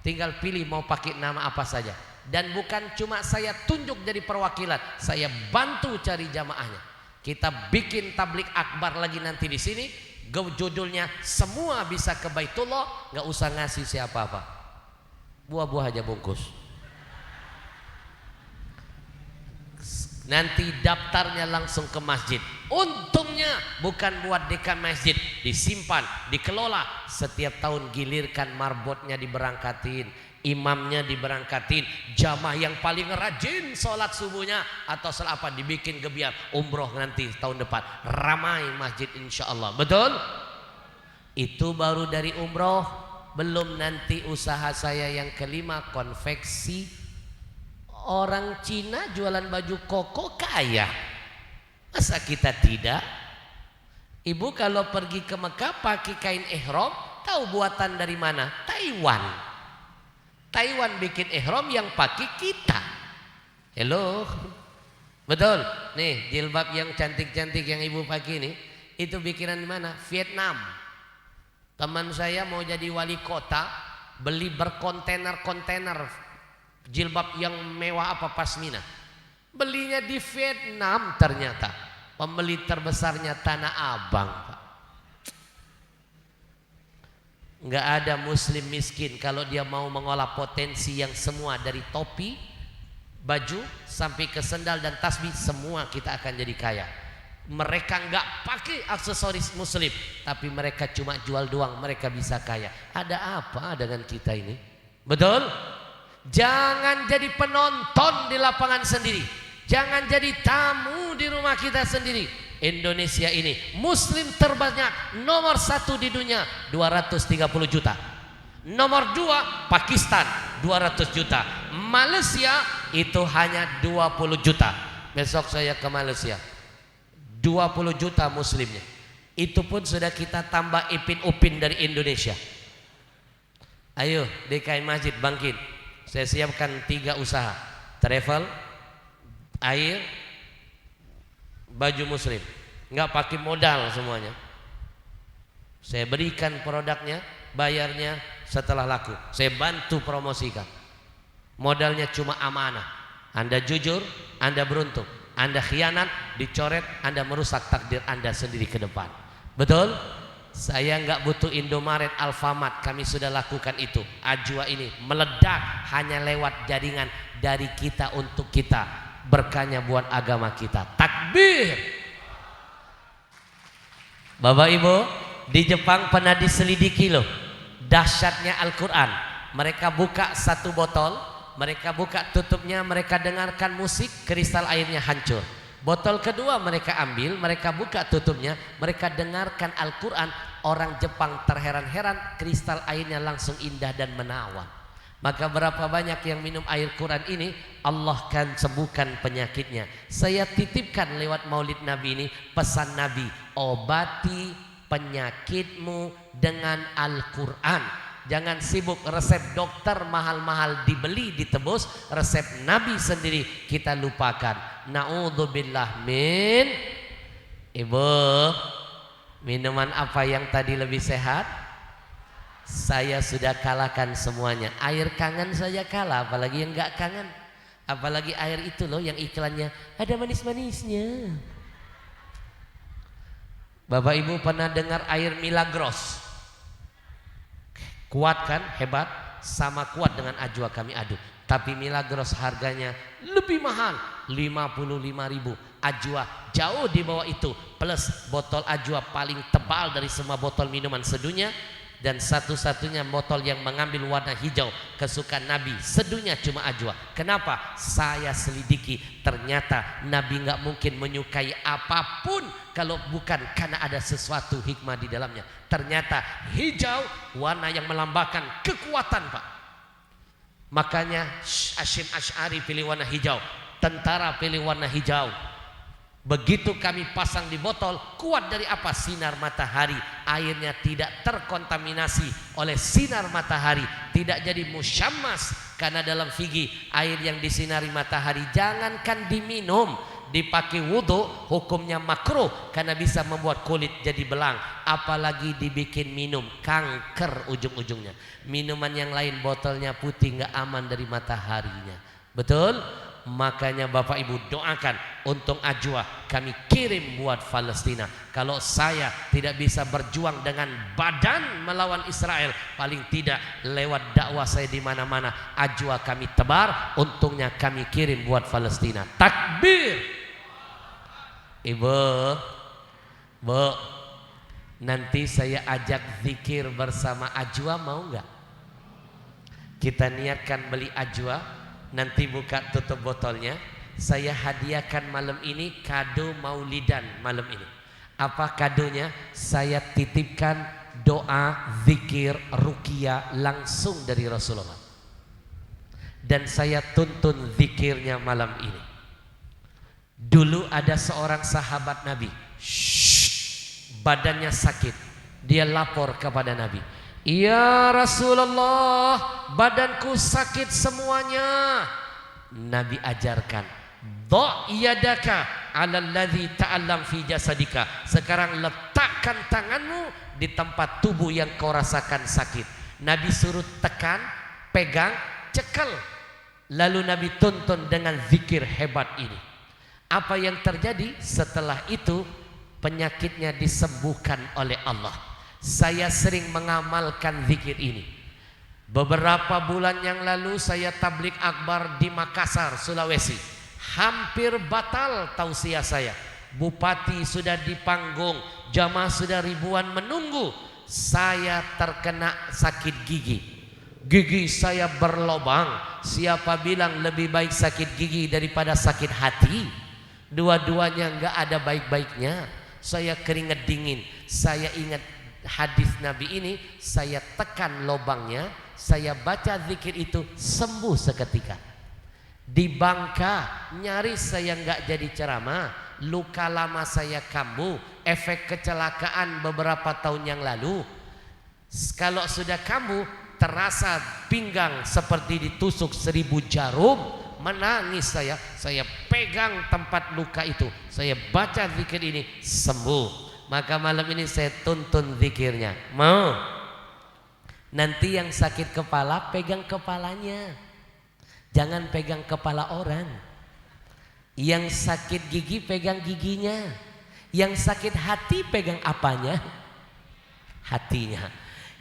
Tinggal pilih mau pakai nama apa saja. Dan bukan cuma saya tunjuk dari perwakilan, saya bantu cari jamaahnya. Kita bikin tablik akbar lagi nanti di sini. Judulnya semua bisa ke Baitullah, nggak usah ngasih siapa apa. Buah-buah aja bungkus. Nanti daftarnya langsung ke masjid. Untungnya bukan buat dekan masjid, disimpan, dikelola. Setiap tahun gilirkan marbotnya diberangkatin, imamnya diberangkatin, jamaah yang paling rajin sholat subuhnya atau sholat apa dibikin gebiar umroh nanti tahun depan. Ramai masjid insya Allah. Betul? Itu baru dari umroh. Belum nanti usaha saya yang kelima, konveksi. Orang Cina jualan baju koko kaya, masa kita tidak? Ibu kalau pergi ke Mekah pakai kain ihram, tahu buatan dari mana? Taiwan. Taiwan bikin ihram yang pakai kita. Hello, betul? Nih jilbab yang cantik-cantik yang ibu pakai ini, itu bikinan di mana? Vietnam. Teman saya mau jadi wali kota, beli berkontainer-kontainer jilbab yang mewah apa pasmina. Belinya di Vietnam ternyata. Pembeli terbesarnya Tanah Abang, Pak. Nggak ada muslim miskin kalau dia mau mengolah potensi yang semua dari topi, baju sampai ke sendal dan tasbih, semua kita akan jadi kaya. Mereka nggak pakai aksesoris muslim, tapi mereka cuma jual doang, mereka bisa kaya. Ada apa dengan kita ini? Betul? Jangan jadi penonton di lapangan sendiri, jangan jadi tamu di rumah kita sendiri. Indonesia ini muslim terbanyak, nomor 1 di dunia, 230 juta. Nomor 2 Pakistan, 200 juta. Malaysia itu hanya 20 juta. Besok saya ke Malaysia, 20 juta muslimnya. Itu pun sudah kita tambah Ipin Upin dari Indonesia. Ayo DKI Masjid bangkit. Saya siapkan 3 usaha: travel, air, baju muslim. Nggak pakai modal semuanya. Saya berikan produknya, bayarnya setelah laku. Saya bantu promosikan. Modalnya cuma amanah. Anda jujur, Anda beruntung. Anda khianat, dicoret, Anda merusak takdir Anda sendiri ke depan. Betul? Saya nggak butuh Indomaret, Alfamart, kami sudah lakukan itu. Ajwa ini meledak hanya lewat jaringan dari kita untuk kita, berkahnya buat agama kita. Takbir. Bapak Ibu, di Jepang pernah diselidiki loh dahsyatnya Al-Quran. Mereka buka 1 botol, mereka buka tutupnya, mereka dengarkan musik, kristal airnya hancur. Botol kedua mereka ambil, mereka buka tutupnya, mereka dengarkan Al-Quran. Orang Jepang terheran-heran, kristal airnya langsung indah dan menawan. Maka berapa banyak yang minum air Quran ini, Allah kan sembuhkan penyakitnya. Saya titipkan lewat maulid Nabi ini pesan Nabi, obati penyakitmu dengan Al-Quran. Jangan sibuk resep dokter mahal-mahal dibeli ditebus, resep Nabi sendiri kita lupakan. Na'udzubillah min. Ibu, minuman apa yang tadi lebih sehat? Saya sudah kalahkan semuanya. Air kangen saja kalah, apalagi yang nggak kangen. Apalagi air itu loh yang iklannya ada manis-manisnya. Bapak Ibu pernah dengar air Milagros? Kuat kan? Hebat. Sama kuat dengan Ajwa kami aduk. Tapi Milagros harganya lebih mahal, 55.000. Ajwa jauh di bawah itu. Plus botol Ajwa paling tebal dari semua botol minuman sedunia. Dan satu-satunya botol yang mengambil warna hijau kesukaan Nabi, sedunya cuma Ajwa. Kenapa? Saya selidiki, ternyata Nabi nggak mungkin menyukai apapun kalau bukan karena ada sesuatu hikmah di dalamnya. Ternyata hijau warna yang melambangkan kekuatan, Pak. Makanya Hashim Asy'ari pilih warna hijau, tentara pilih warna hijau. Begitu kami pasang di botol, kuat dari apa? Sinar matahari. Airnya tidak terkontaminasi oleh sinar matahari, tidak jadi musyammas. Karena dalam fikih air yang disinari matahari jangankan diminum, dipakai wudhu hukumnya makruh karena bisa membuat kulit jadi belang. Apalagi dibikin minum, kanker ujung-ujungnya. Minuman yang lain botolnya putih, nggak aman dari mataharinya. Betul? Makanya Bapak Ibu doakan untung Ajwa kami kirim buat Palestina. Kalau saya tidak bisa berjuang dengan badan melawan Israel, paling tidak lewat dakwah saya di mana-mana Ajwa kami tebar, untungnya kami kirim buat Palestina. Takbir. Ibu, Bu, nanti saya ajak zikir bersama Ajwa, mau nggak? Kita niatkan beli Ajwa. Nanti buka tutup botolnya, saya hadiahkan malam ini kado maulidan malam ini. Apa kadonya? Saya titipkan doa, zikir, ruqyah langsung dari Rasulullah. Dan saya tuntun zikirnya malam ini. Dulu ada seorang sahabat Nabi, badannya sakit. Dia lapor kepada Nabi, ya Rasulullah, badanku sakit semuanya. Nabi ajarkan, dha' yadaka 'alalladzi ta'allam fi jasadika. Sekarang letakkan tanganmu di tempat tubuh yang kau rasakan sakit. Nabi suruh tekan, pegang, cekel. Lalu Nabi tuntun dengan zikir hebat ini. Apa yang terjadi setelah itu? Penyakitnya disembuhkan oleh Allah. Saya sering mengamalkan zikir ini. Beberapa bulan yang lalu saya tablik akbar di Makassar, Sulawesi. Hampir batal tausiah saya. Bupati sudah di panggung, jamaah sudah ribuan menunggu. Saya terkena sakit gigi. Gigi saya berlobang. Siapa bilang lebih baik sakit gigi daripada sakit hati? Dua-duanya enggak ada baik-baiknya. Saya keringat dingin. Saya ingat hadis Nabi ini. Saya tekan lobangnya, saya baca zikir itu, sembuh seketika. Di Bangka nyaris saya enggak jadi ceramah. Luka lama saya kambuh, efek kecelakaan beberapa tahun yang lalu. Kalau sudah kambuh, terasa pinggang seperti ditusuk 1000 jarum. Menangis saya pegang tempat luka itu, saya baca zikir ini, sembuh. Maka malam ini saya tuntun zikirnya. Mau? Nanti yang sakit kepala pegang kepalanya, jangan pegang kepala orang. Yang sakit gigi pegang giginya. Yang sakit hati pegang apanya? Hatinya.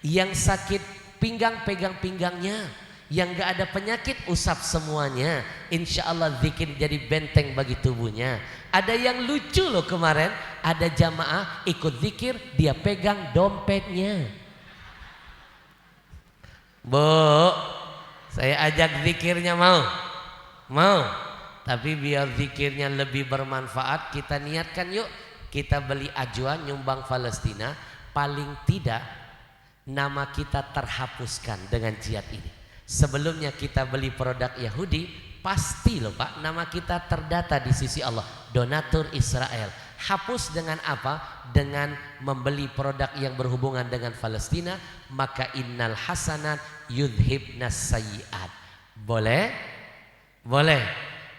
Yang sakit pinggang pegang pinggangnya. Yang gak ada penyakit usap semuanya. Insya Allah zikir jadi benteng bagi tubuhnya. Ada yang lucu loh kemarin, ada jamaah ikut zikir, dia pegang dompetnya. Bu, saya ajak zikirnya, mau? Mau? Tapi biar zikirnya lebih bermanfaat, kita niatkan yuk. Kita beli ajuan nyumbang Palestina. Paling tidak nama kita terhapuskan dengan jihad ini. Sebelumnya kita beli produk Yahudi, pasti loh Pak, nama kita terdata di sisi Allah, donatur Israel. Hapus dengan apa? Dengan membeli produk yang berhubungan dengan Palestina. Maka innal hasanat yudhibnas sayyiat. Boleh? Boleh.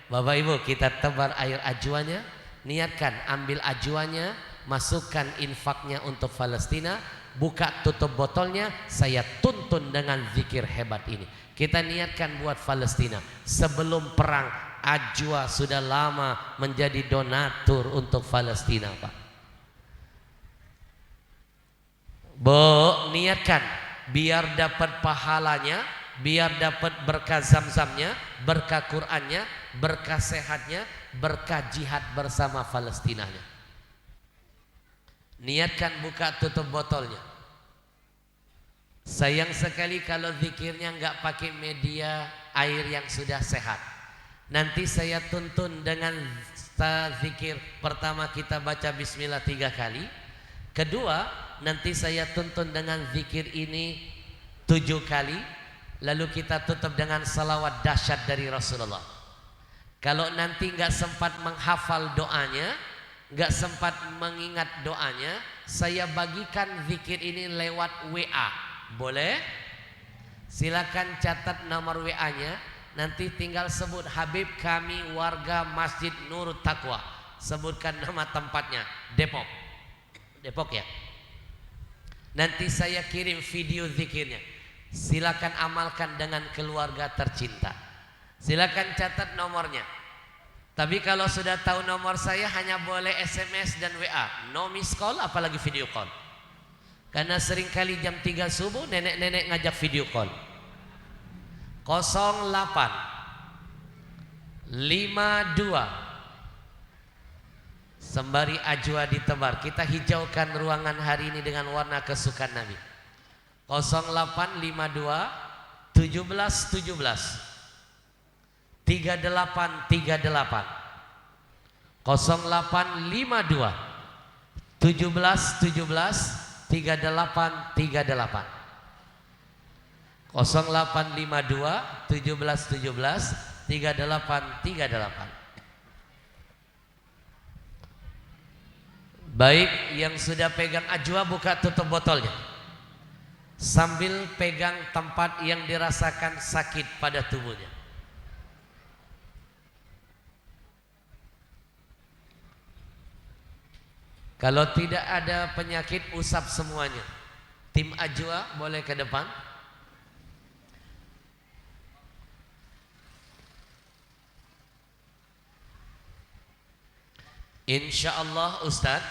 Bapak Ibu, kita tebar air ajuannya. Niatkan, ambil ajuannya, masukkan infaknya untuk Palestina. Buka tutup botolnya, saya tuntun dengan zikir hebat ini. Kita niatkan buat Palestina. Sebelum perang, Ajwa sudah lama menjadi donatur untuk Palestina, Pak. Niatkan biar dapat pahalanya, biar dapat berkah Zamzamnya, berkah Qur'annya, berkah sehatnya, berkah jihad bersama Palestinanya. Niatkan buka tutup botolnya. Sayang sekali kalau zikirnya nggak pakai media air yang sudah sehat. Nanti saya tuntun dengan zikir. Pertama kita baca bismillah 3 kali. Kedua nanti saya tuntun dengan zikir ini 7 kali. Lalu kita tutup dengan salawat dahsyat dari Rasulullah. Kalau nanti nggak sempat menghafal doanya, nggak sempat mengingat doanya, saya bagikan zikir ini lewat WA. Boleh? Silakan catat nomor WA-nya. Nanti tinggal sebut Habib kami warga Masjid Nurut Taqwa. Sebutkan nama tempatnya, Depok. Depok ya. Nanti saya kirim video zikirnya. Silakan amalkan dengan keluarga tercinta. Silakan catat nomornya. Tapi kalau sudah tahu nomor saya, hanya boleh SMS dan WA. No miss call, apalagi video call. Karena seringkali jam 3 subuh nenek-nenek ngajak video call. 08 52 sembari ajwa ditebar. Kita hijaukan ruangan hari ini dengan warna kesukaan Nabi. 0852 17 17 38 38 0852 17 17 38 38 0852 17 17 38 38. Baik, yang sudah pegang ajwa buka tutup botolnya. Sambil pegang tempat yang dirasakan sakit pada tubuhnya. Kalau tidak ada penyakit, usap semuanya. Tim Ajwa boleh ke depan. Insya Allah Ustadz,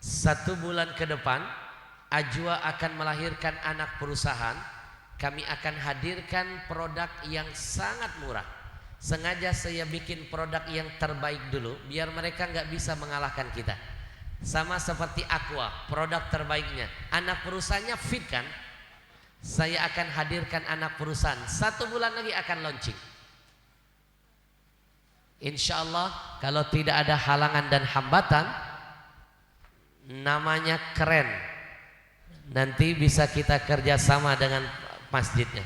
1 bulan ke depan Ajwa akan melahirkan anak perusahaan. Kami akan hadirkan produk yang sangat murah. Sengaja saya bikin produk yang terbaik dulu, biar mereka nggak bisa mengalahkan kita. Sama seperti Aqua, produk terbaiknya. Anak perusahaannya fit kan? Saya akan hadirkan anak perusahaan, 1 bulan lagi akan launching. Insya Allah kalau tidak ada halangan dan hambatan, namanya keren. Nanti bisa kita kerjasama dengan masjidnya.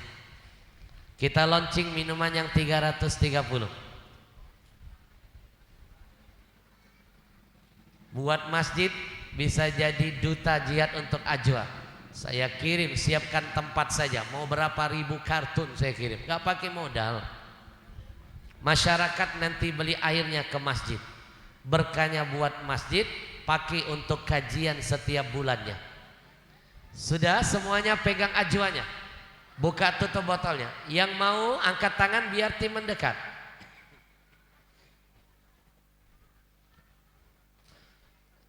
Kita launching minuman yang 330. Buat masjid bisa jadi duta jihad untuk Ajwa. Saya kirim, siapkan tempat saja. Mau berapa ribu kartun saya kirim, gak pakai modal. Masyarakat nanti beli airnya ke masjid. Berkahnya buat masjid, pakai untuk kajian setiap bulannya. Sudah semuanya pegang Ajwanya. Buka tutup botolnya. Yang mau angkat tangan biar tim mendekat.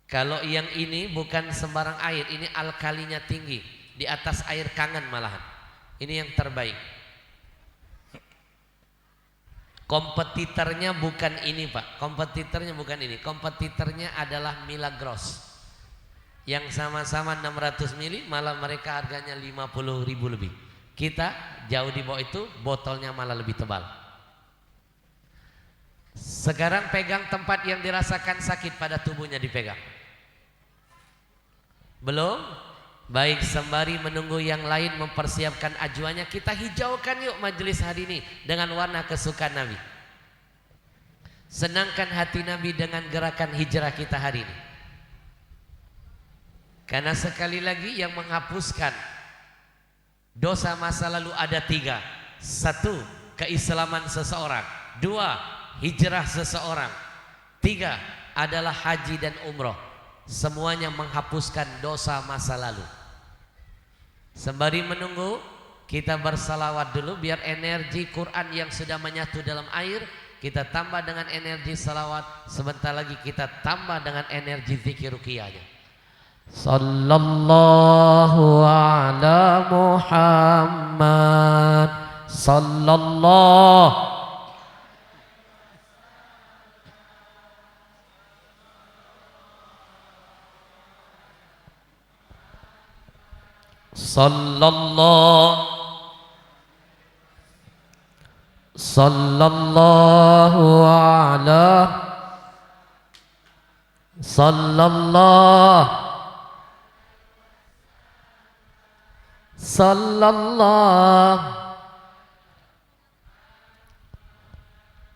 Kalau yang ini bukan sembarang air, ini alkalinya tinggi, di atas air kangen malahan. Ini yang terbaik. Kompetitornya bukan ini Pak, kompetitornya bukan ini. Kompetitornya adalah Milagros, yang sama-sama 600 mili, malah mereka harganya 50.000 lebih. Kita jauh di bawah itu, botolnya malah lebih tebal. Sekarang pegang tempat yang dirasakan sakit pada tubuhnya, dipegang. Belum? Baik, sembari menunggu yang lain mempersiapkan Ajwanya, kita hijaukan yuk majelis hari ini dengan warna kesukaan Nabi. Senangkan hati Nabi dengan gerakan hijrah kita hari ini. Karena sekali lagi yang menghapuskan dosa masa lalu ada 3. 1, keislaman seseorang. 2, hijrah seseorang. 3, adalah haji dan umroh. Semuanya menghapuskan dosa masa lalu. Sembari menunggu, kita bersalawat dulu biar energi Quran yang sudah menyatu dalam air kita tambah dengan energi salawat. Sebentar lagi kita tambah dengan energi zikir ruqyahnya. Sallallahu ala Muhammad. Sallallahu sallallahu ala sallallahu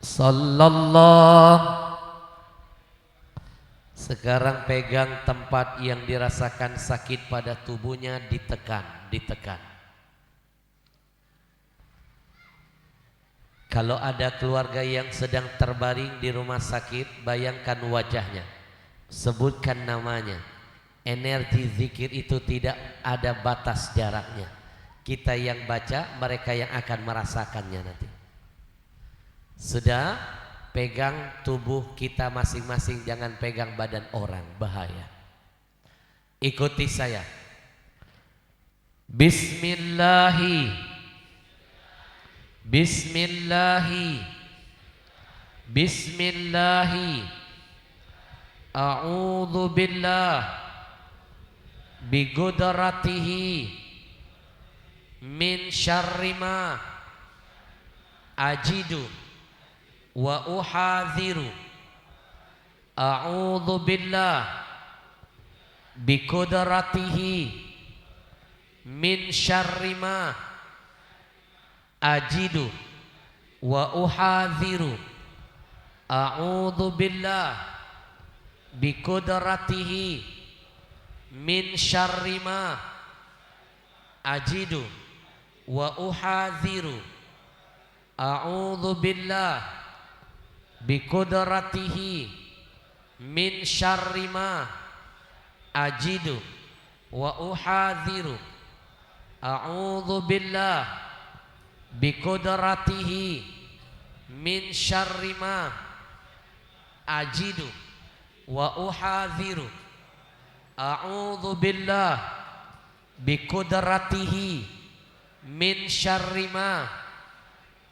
sallallahu. Sekarang pegang tempat yang dirasakan sakit pada tubuhnya, ditekan. Kalau ada keluarga yang sedang terbaring di rumah sakit, bayangkan wajahnya, sebutkan namanya. Energi zikir itu tidak ada batas jaraknya. Kita yang baca, mereka yang akan merasakannya nanti. Sudah, pegang tubuh kita masing-masing, jangan pegang badan orang, bahaya. Ikuti saya. Bismillahi, Bismillahi, Bismillahi. A'udzu billah bigudratihi min syarri ma ajidu wa uhadhiru. A'udzu billah bigudratihi min syarri ma ajidu wa uhadhiru. A'udzu billah bigudratihi min syarri ma ajidu wa uhadhiru. A'udzu billah biqudratihi min syarri ma ajidu wa uhadhiru a'udzu billah biqudratihi min syarri ma ajidu wa uhadhiru a'udzu billah biqudratihi min syarri ma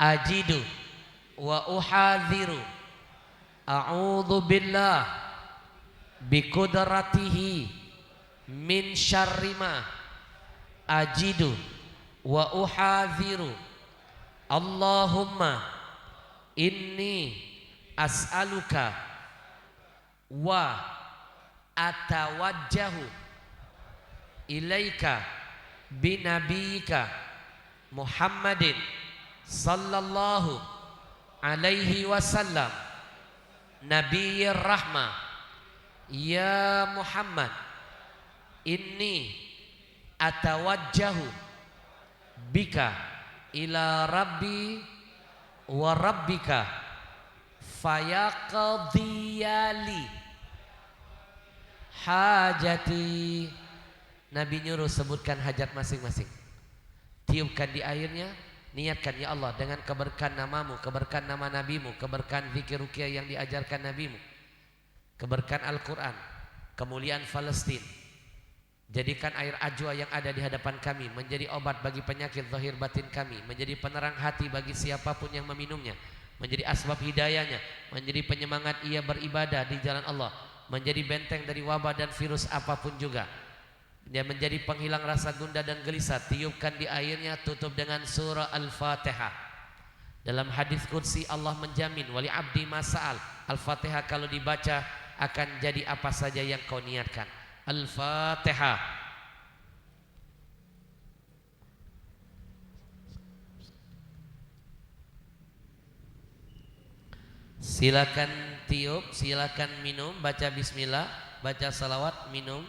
ajidu wa uhadhiru a'udzu billah biqudratihi min syarri ma ajidu wa uhadhiru. Allahumma inni as'aluka wa atawajjahu ilaika binabiyika Muhammadin sallallahu alaihi wasallam nabiyyir rahmah. Ya Muhammad, inni atawajjahu bika ila rabbi wa rabbika fayaqdiyali hajati. Nabi nyuruh sebutkan hajat masing-masing, tiupkan di airnya, niatkan ya Allah dengan keberkahan namamu, keberkahan nama nabimu, keberkahan zikir ruqyah yang diajarkan nabimu, keberkahan Al-Quran, kemuliaan Palestina. Jadikan air ajwa yang ada di hadapan kami menjadi obat bagi penyakit zahir batin kami, menjadi penerang hati bagi siapapun yang meminumnya, menjadi asbab hidayahnya, menjadi penyemangat ia beribadah di jalan Allah, menjadi benteng dari wabah dan virus apapun juga. Dia menjadi penghilang rasa gundah dan gelisah. Tiupkan di airnya, tutup dengan surah Al-Fatihah. Dalam hadis qudsi Allah menjamin wali abdi masa'al. Al-Fatihah kalau dibaca akan jadi apa saja yang kau niatkan. Al-Fatihah. Silakan tiup, silakan minum, baca bismillah, baca salawat, minum.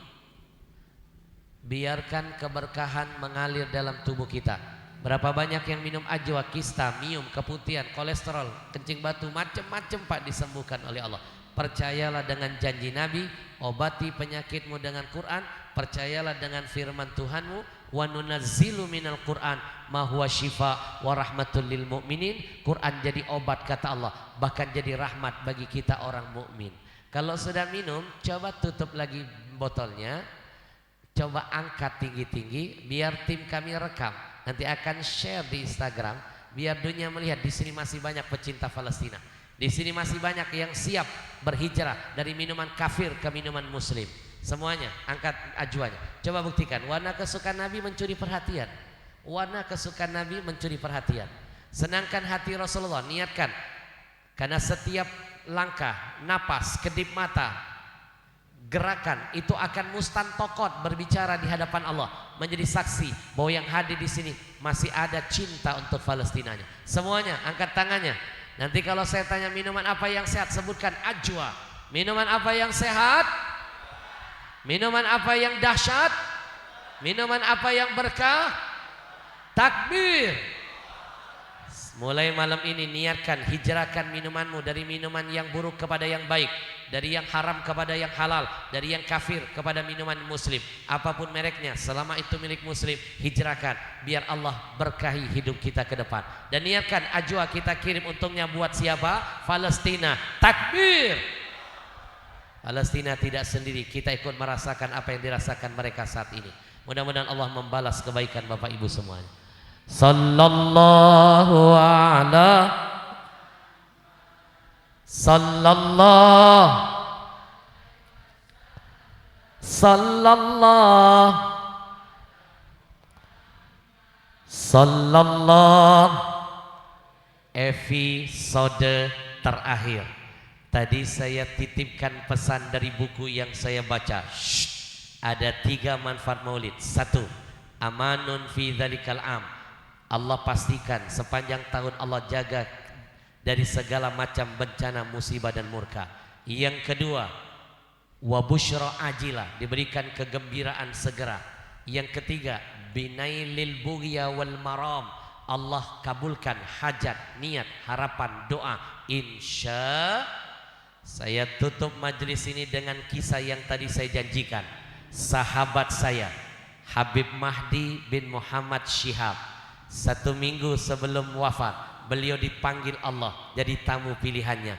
Biarkan keberkahan mengalir dalam tubuh kita. Berapa banyak yang minum ajwa, kista, mium, keputihan, kolesterol, kencing batu, macam-macam Pak disembuhkan oleh Allah. Percayalah dengan janji Nabi, obati penyakitmu dengan Quran. Percayalah dengan firman Tuhanmu, wa nunazzilu minal Quran ma huwa syifa wa rahmatul lil mu'minin. Quran jadi obat kata Allah, bahkan jadi rahmat bagi kita orang mukmin. Kalau sudah minum, coba tutup lagi botolnya. Coba angkat tinggi-tinggi biar tim kami rekam. Nanti akan share di Instagram biar dunia melihat di sini masih banyak pecinta Palestina. Di sini masih banyak yang siap berhijrah dari minuman kafir ke minuman muslim. Semuanya angkat ajwanya. Coba buktikan. Warna kesukaan Nabi mencuri perhatian. Warna kesukaan Nabi mencuri perhatian. Senangkan hati Rasulullah, niatkan. Karena setiap langkah, napas, kedip mata, gerakan itu akan mustantokot berbicara di hadapan Allah, menjadi saksi bahwa yang hadir di sini masih ada cinta untuk Palestinanya. Semuanya angkat tangannya. Nanti kalau saya tanya minuman apa yang sehat, sebutkan ajwa. Minuman apa yang sehat? Minuman apa yang dahsyat? Minuman apa yang berkah? Takbir. Mulai malam ini niatkan, hijrahkan minumanmu dari minuman yang buruk kepada yang baik, dari yang haram kepada yang halal, dari yang kafir kepada minuman muslim. Apapun mereknya, selama itu milik muslim, hijrahkan biar Allah berkahi hidup kita ke depan. Dan niatkan ajwa kita kirim untungnya buat siapa? Palestina. Takbir. Palestina tidak sendiri, kita ikut merasakan apa yang dirasakan mereka saat ini. Mudah-mudahan Allah membalas kebaikan Bapak Ibu semuanya. Sallallahu ala sallallahu episode terakhir. Tadi saya titipkan pesan dari buku yang saya baca. Ada 3 manfaat maulid. 1, amanun fi dzalikal am. Allah pastikan sepanjang tahun Allah jaga dari segala macam bencana, musibah dan murka. Yang kedua, wa busyra ajilah, diberikan kegembiraan segera. Yang ketiga, binailil bughya wal maram, Allah kabulkan hajat, niat, harapan, doa. Insya. Saya tutup majelis ini dengan kisah yang tadi saya janjikan. sahabat saya Habib Mahdi bin Muhammad Syihab. 1 minggu sebelum wafat beliau dipanggil Allah jadi tamu pilihannya.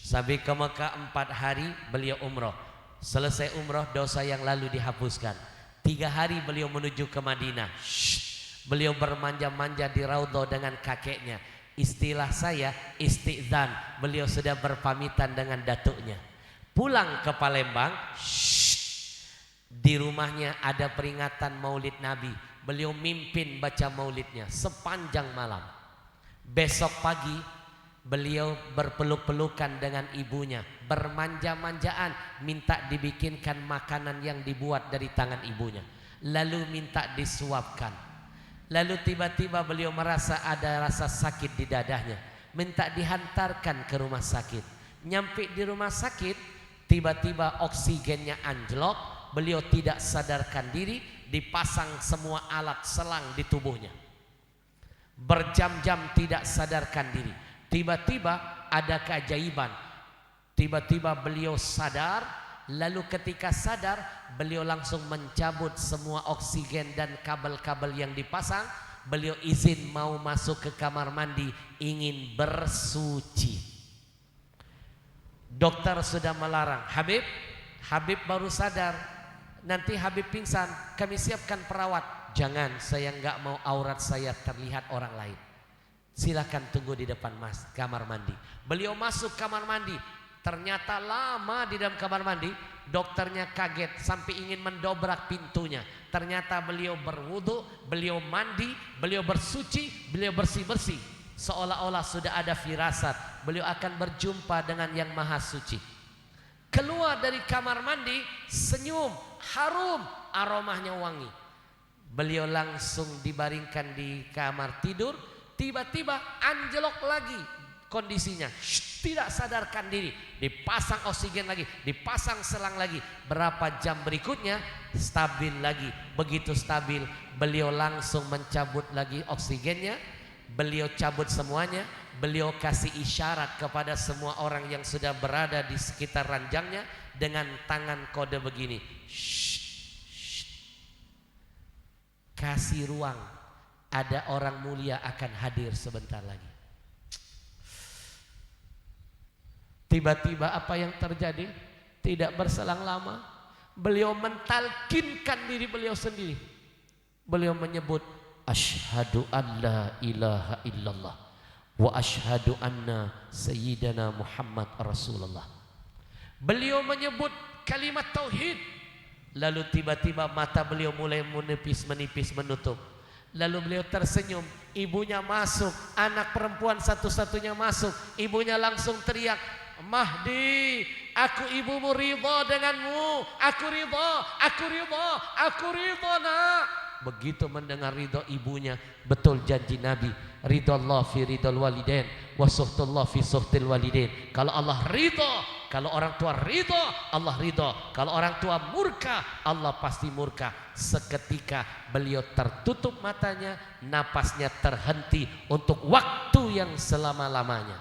Sampai ke Mekah 4 hari beliau umroh. Selesai umroh dosa yang lalu dihapuskan. 3 hari beliau menuju ke Madinah. Beliau bermanja-manja di Raudhah dengan kakeknya. Istilah saya istidzan. Beliau sudah berpamitan dengan datuknya. Pulang ke Palembang, di rumahnya ada peringatan Maulid Nabi. Beliau mimpin baca maulidnya sepanjang malam. Besok pagi beliau berpeluk-pelukan dengan ibunya, bermanja-manjaan, minta dibikinkan makanan yang dibuat dari tangan ibunya, lalu minta disuapkan. Lalu tiba-tiba beliau merasa ada rasa sakit di dadanya, minta dihantarkan ke rumah sakit. Nyampe di rumah sakit, tiba-tiba oksigennya anjlok, beliau tidak sadarkan diri, dipasang semua alat selang di tubuhnya. Berjam-jam tidak sadarkan diri. Tiba-tiba ada keajaiban. Tiba-tiba beliau sadar, lalu ketika sadar beliau langsung mencabut semua oksigen dan kabel-kabel yang dipasang. Beliau izin mau masuk ke kamar mandi, ingin bersuci. Dokter sudah melarang. Habib baru sadar, nanti Habib pingsan, kami siapkan perawat. Jangan, saya nggak mau aurat saya terlihat orang lain. Silakan tunggu di depan kamar mandi. Beliau masuk kamar mandi, ternyata lama di dalam kamar mandi. Dokternya kaget sampai ingin mendobrak pintunya. Ternyata beliau berwudu, beliau mandi, beliau bersuci, beliau bersih-bersih. Seolah-olah sudah ada firasat beliau akan berjumpa dengan yang maha suci. Keluar dari kamar mandi, senyum, harum, aromanya wangi. Beliau langsung dibaringkan di kamar tidur. Tiba-tiba anjlok lagi kondisinya, tidak sadarkan diri. Dipasang oksigen lagi, dipasang selang lagi. Berapa jam berikutnya stabil lagi. Begitu stabil, beliau langsung mencabut lagi oksigennya. Beliau cabut semuanya. Beliau kasih isyarat kepada semua orang yang sudah berada di sekitar ranjangnya dengan tangan kode begini. Kasih ruang, ada orang mulia akan hadir sebentar lagi. Tiba-tiba apa yang terjadi? Tidak berselang lama, beliau mentalkinkan diri beliau sendiri. Beliau menyebut asyhadu an la ilaha illallah wa asyhadu anna sayyidana Muhammad Rasulullah. Beliau menyebut kalimat tauhid. Lalu tiba-tiba mata beliau mulai menipis menutup. Lalu beliau tersenyum. Ibunya masuk, anak perempuan satu-satunya masuk. Ibunya langsung teriak, Mahdi, aku ibumu ridha denganmu. Aku ridha nak. Begitu mendengar ridha ibunya, betul janji Nabi, ridha Allah fi ridhal walidain wa suhtullah fi suhtil walidain. Kalau Allah ridha, kalau orang tua ridha, Allah ridha. Kalau orang tua murka, Allah pasti murka. Seketika beliau tertutup matanya, napasnya terhenti untuk waktu yang selama-lamanya.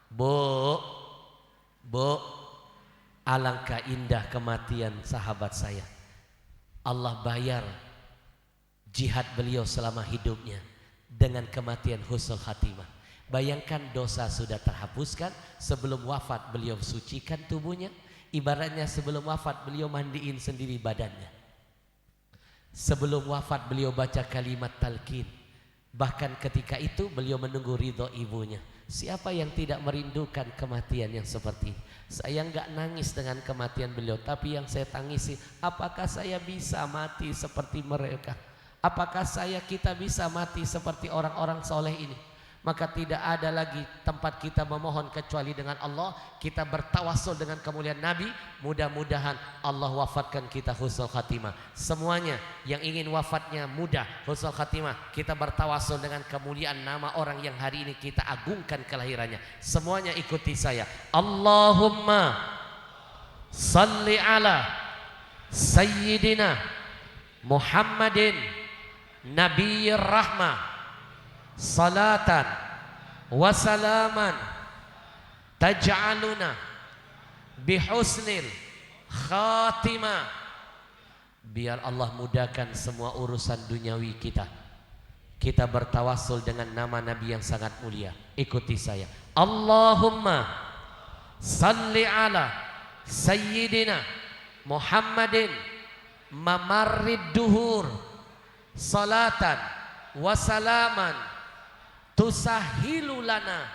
Bu, alangkah indah kematian sahabat saya. Allah bayar jihad beliau selama hidupnya dengan kematian husnul khatimah. Bayangkan dosa sudah terhapuskan, sebelum wafat beliau sucikan tubuhnya. Ibaratnya sebelum wafat beliau mandiin sendiri badannya. Sebelum wafat beliau baca kalimat talqin. Bahkan ketika itu beliau menunggu ridho ibunya. Siapa yang tidak merindukan kematian yang seperti ini? Saya enggak nangis dengan kematian beliau, tapi yang saya tangisi, apakah saya bisa mati seperti mereka? Apakah kita bisa mati seperti orang-orang soleh ini? Maka tidak ada lagi tempat kita memohon kecuali dengan Allah. Kita bertawassul dengan kemuliaan Nabi. Mudah-mudahan Allah wafatkan kita husnul khatimah. Semuanya yang ingin wafatnya mudah husnul khatimah, kita bertawassul dengan kemuliaan nama orang yang hari ini kita agungkan kelahirannya. Semuanya ikuti saya. Allahumma salli ala Sayyidina Muhammadin Nabiyyir Rahmah salatan wa salaman taj'aluna bihusnil khatimah Biar Allah mudahkan semua urusan duniawi kita. Kita bertawasul dengan nama Nabi yang sangat mulia. Ikuti saya. Allahumma salli ala Sayyidina Muhammadin mamarrid duhur salatan wa salaman tusahilu lana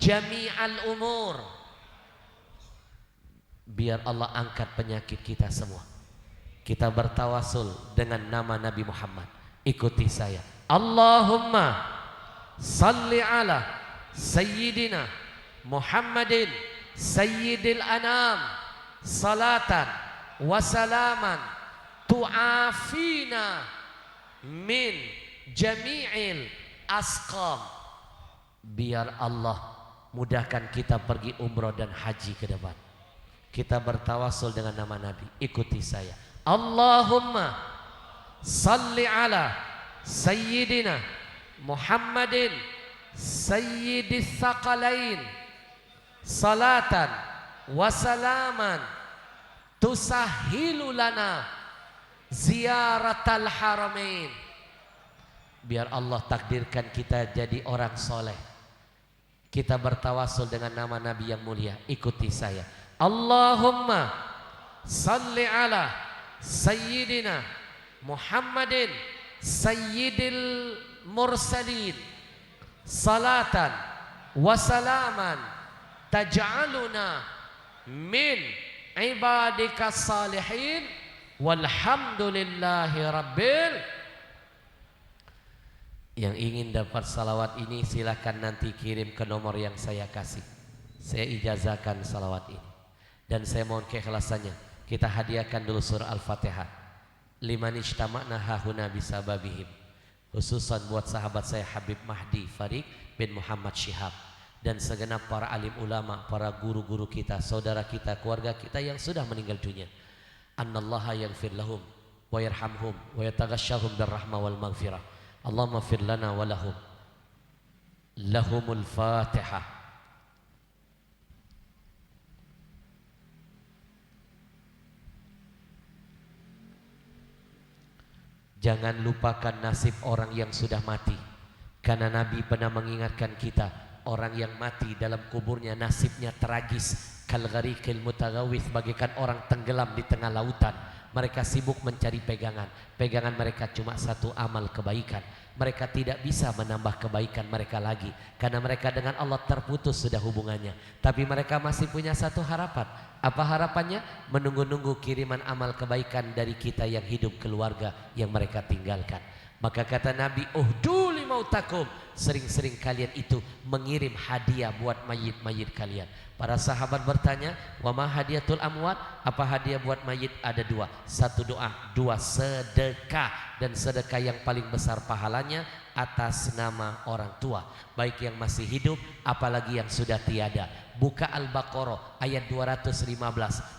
jami'al umur. Biar Allah angkat penyakit kita semua. Kita bertawasul dengan nama Nabi Muhammad. Ikuti saya. Allahumma salli ala Sayyidina Muhammadin Sayyidil anam salatan wa salaman tu'afina min jami'il asqam. Biar Allah mudahkan kita pergi umrah dan haji ke depan. Kita bertawasul dengan nama Nabi. Ikuti saya. Allahumma salli ala Sayyidina Muhammadin Sayyidis Thaqalain salatan wa salaman tusahilu lana ziyaratal haramain. Biar Allah takdirkan kita jadi orang soleh. Kita bertawasul dengan nama Nabi yang mulia. Ikuti saya. Allahumma salli ala Sayyidina Muhammadin Sayyidil mursalin salatan wa salaman taj'aluna min ibadika salihin walhamdulillahi rabbil. Yang ingin dapat salawat ini silakan nanti kirim ke nomor yang saya kasih. Saya ijazahkan salawat ini. Dan saya mohon keikhlasannya. Kita hadiahkan dulu surah Al-Fatihah. Liman ijtama'na hahuna bisababihim. Khususan buat sahabat saya Habib Mahdi Farid bin Muhammad Syihab. Dan segenap para alim ulama, para guru-guru kita, saudara kita, keluarga kita yang sudah meninggal dunia. Annallaha yaghfir lahum wa yarhamhum wa yataghashshahum birrahmah wal maghfirah. Allahumma fir lana wa lahum. Lahumul Fatihah. Jangan lupakan nasib orang yang sudah mati. Karena Nabi pernah mengingatkan kita, orang yang mati dalam kuburnya nasibnya tragis. Kal gharikil mutaghawith, bagaikan orang tenggelam di tengah lautan. Mereka sibuk mencari pegangan. Pegangan mereka cuma satu, amal kebaikan. Mereka tidak bisa menambah kebaikan mereka lagi. Karena mereka dengan Allah terputus sudah hubungannya. Tapi mereka masih punya satu harapan. Apa harapannya? Menunggu-nunggu kiriman amal kebaikan dari kita yang hidup, keluarga yang mereka tinggalkan. Maka kata Nabi, uhdu limautakum, sering-sering kalian itu mengirim hadiah buat mayit-mayit kalian. Para sahabat bertanya, wa ma hadiyatul amwat? Apa hadiah buat mayit? Ada dua. Satu doa, dua sedekah. Dan sedekah yang paling besar pahalanya atas nama orang tua, baik yang masih hidup apalagi yang sudah tiada. Buka Al-Baqarah ayat 215.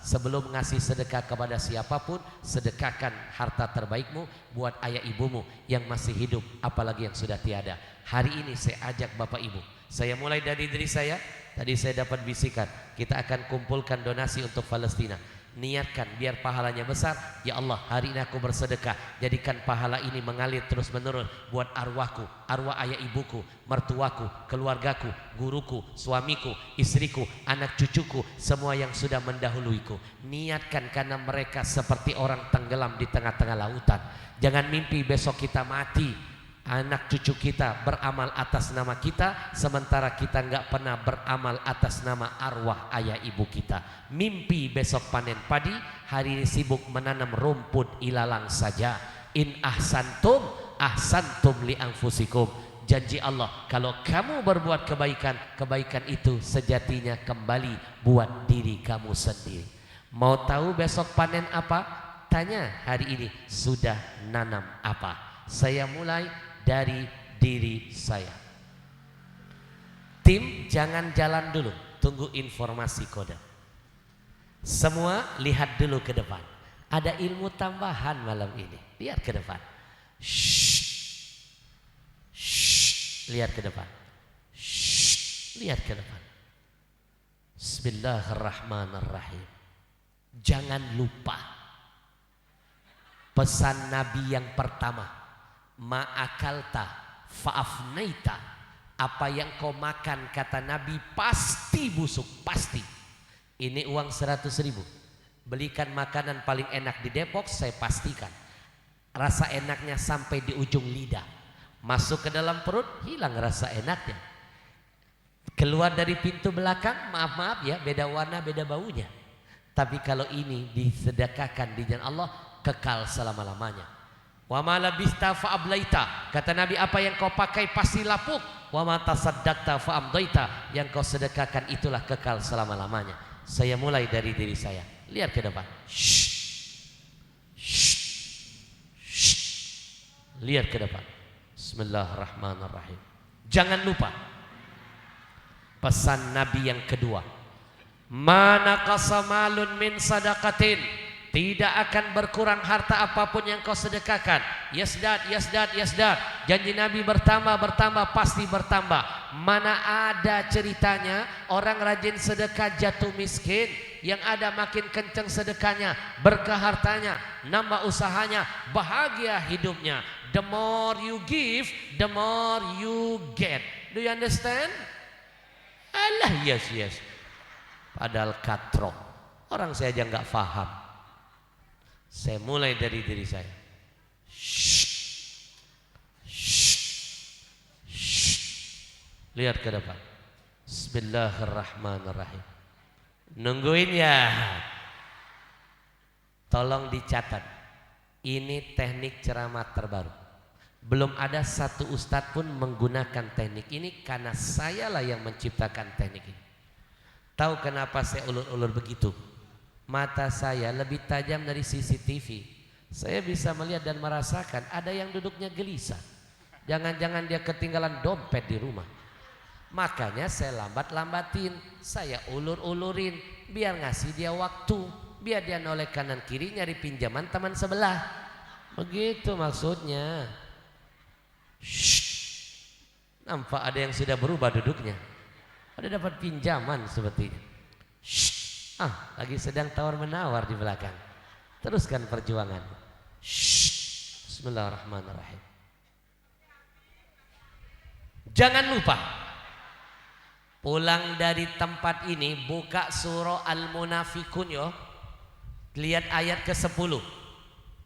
Sebelum ngasih sedekah kepada siapapun, sedekahkan harta terbaikmu buat ayah ibumu yang masih hidup apalagi yang sudah tiada. Hari ini saya ajak Bapak Ibu, saya mulai dari diri saya. Tadi saya dapat bisikan, kita akan kumpulkan donasi untuk Palestina. Niatkan biar pahalanya besar. Ya Allah, hari ini aku bersedekah, jadikan pahala ini mengalir terus menerus buat arwahku, arwah ayah ibuku, mertuaku, keluargaku, guruku, suamiku, istriku, anak cucuku, semua yang sudah mendahuluiku. Niatkan karena mereka seperti orang tenggelam di tengah-tengah lautan. Jangan mimpi besok kita mati, anak cucu kita beramal atas nama kita, sementara kita nggak pernah beramal atas nama arwah ayah ibu kita. Mimpi besok panen padi, hari ini sibuk menanam rumput ilalang saja. In ahsantum ahsantum li anfusikum. Janji Allah, kalau kamu berbuat kebaikan, kebaikan itu sejatinya kembali buat diri kamu sendiri. Mau tahu besok panen apa? Tanya hari ini sudah nanam apa. Saya mulai dari diri saya. Tim jangan jalan dulu, tunggu informasi kode. Semua lihat dulu ke depan. Ada ilmu tambahan malam ini. Lihat ke depan. Shh. Shh. Lihat ke depan. Shh. Lihat ke depan. Bismillahirrahmanirrahim. Jangan lupa Pesan Nabi yang pertama, ma'akalta fa'afnaita. Apa yang kau makan kata Nabi pasti busuk, pasti. Ini uang 100.000. Belikan makanan paling enak di Depok, saya pastikan rasa enaknya sampai di ujung lidah. Masuk ke dalam perut, hilang rasa enaknya. Keluar dari pintu belakang, maaf ya, beda warna, beda baunya. Tapi kalau ini disedekahkan di jalan Allah, kekal selama-lamanya. Wa ma labista fa ablaita. Kata Nabi, apa yang kau pakai pasti lapuk. Wa ma tasaddaqta fa amdaita. Yang kau sedekahkan itulah kekal selama-lamanya. Saya mulai dari diri saya. Lihat ke depan. Lihat ke depan. Bismillahirrahmanirrahim. Jangan lupa pesan Nabi yang kedua, mana qasamalun min sadaqatin, tidak akan berkurang harta apapun yang kau sedekahkan. Yasdad, yasdad, yasdad. Janji Nabi bertambah, bertambah, pasti bertambah. Mana ada ceritanya orang rajin sedekah jatuh miskin. Yang ada makin kencang sedekahnya, berkah hartanya, nambah usahanya, bahagia hidupnya. The more you give, the more you get. Do you understand? Alah, yes, yes. Padahal katrok. Orang saya aja nggak paham. Saya mulai dari diri saya. Lihat ke depan. Bismillahirrahmanirrahim. Nungguin ya. Tolong dicatat. Ini teknik ceramah terbaru. Belum ada satu ustadz pun menggunakan teknik ini, karena sayalah yang menciptakan teknik ini. Tahu kenapa saya ulur-ulur begitu? Mata saya lebih tajam dari CCTV. Saya bisa melihat dan merasakan ada yang duduknya gelisah. Jangan-jangan dia ketinggalan dompet di rumah. Makanya saya lambat-lambatin, saya ulur-ulurin, biar ngasih dia waktu, biar dia noleh kanan kiri nyari pinjaman teman sebelah. Begitu maksudnya. Nampak ada yang sudah berubah duduknya. Ada dapat pinjaman sepertinya. Lagi sedang tawar-menawar di belakang. Teruskan perjuangan. Bismillahirrahmanirrahim. Jangan lupa, pulang dari tempat ini buka surah Al-Munafikun yo. Lihat ayat ke-10.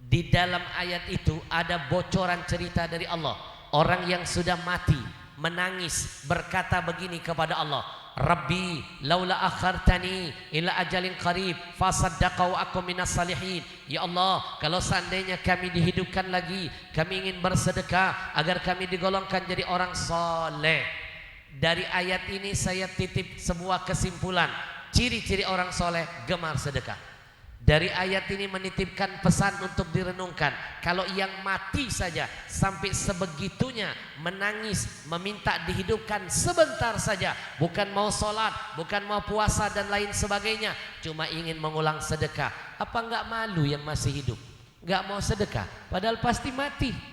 Di dalam ayat itu ada bocoran cerita dari Allah. Orang yang sudah mati menangis berkata begini kepada Allah, Rabbi laula akhartani ila ajalin qarib fasaddaqu aku minas salihin. Ya Allah, kalau seandainya kami dihidupkan lagi, kami ingin bersedekah agar kami digolongkan jadi orang soleh. Dari ayat ini saya titip sebuah kesimpulan. Ciri-ciri orang soleh gemar sedekah. Dari ayat ini menitipkan pesan untuk direnungkan. Kalau yang mati saja sampai sebegitunya menangis meminta dihidupkan sebentar saja, bukan mau sholat, bukan mau puasa dan lain sebagainya, cuma ingin mengulang sedekah, apa enggak malu yang masih hidup? Enggak mau sedekah padahal pasti mati.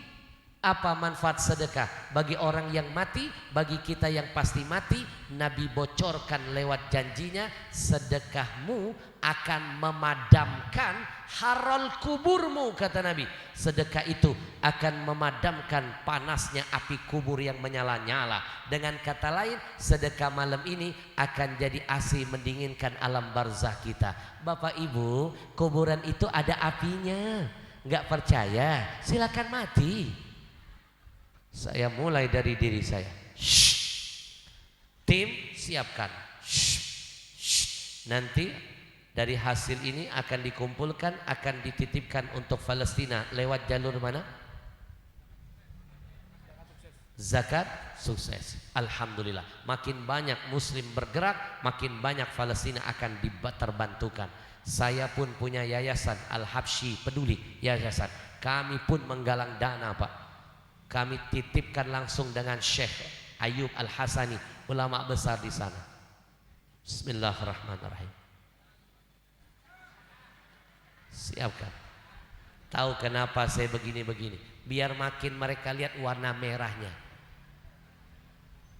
Apa manfaat sedekah bagi orang yang mati? Bagi kita yang pasti mati, Nabi bocorkan lewat janjinya, sedekahmu akan memadamkan harol kuburmu, kata Nabi. Sedekah itu akan memadamkan panasnya api kubur yang menyala-nyala. Dengan kata lain, sedekah malam ini akan jadi AC mendinginkan alam barzah kita. Bapak Ibu, kuburan itu ada apinya. Nggak percaya? Silakan mati. Saya mulai dari diri saya. Tim siapkan. Nanti dari hasil ini akan dikumpulkan, akan dititipkan untuk Palestina lewat jalur mana? Zakat sukses. Alhamdulillah. Makin banyak Muslim bergerak, makin banyak Palestina akan terbantukan. Saya pun punya yayasan Al-Habsyi Peduli Yayasan. Kami pun menggalang dana, Pak. Kami titipkan langsung dengan Syekh Ayub Al-Hasani, ulama besar di sana. Bismillahirrahmanirrahim. Siapkan. Tahu kenapa saya begini-begini? Biar makin mereka lihat warna merahnya.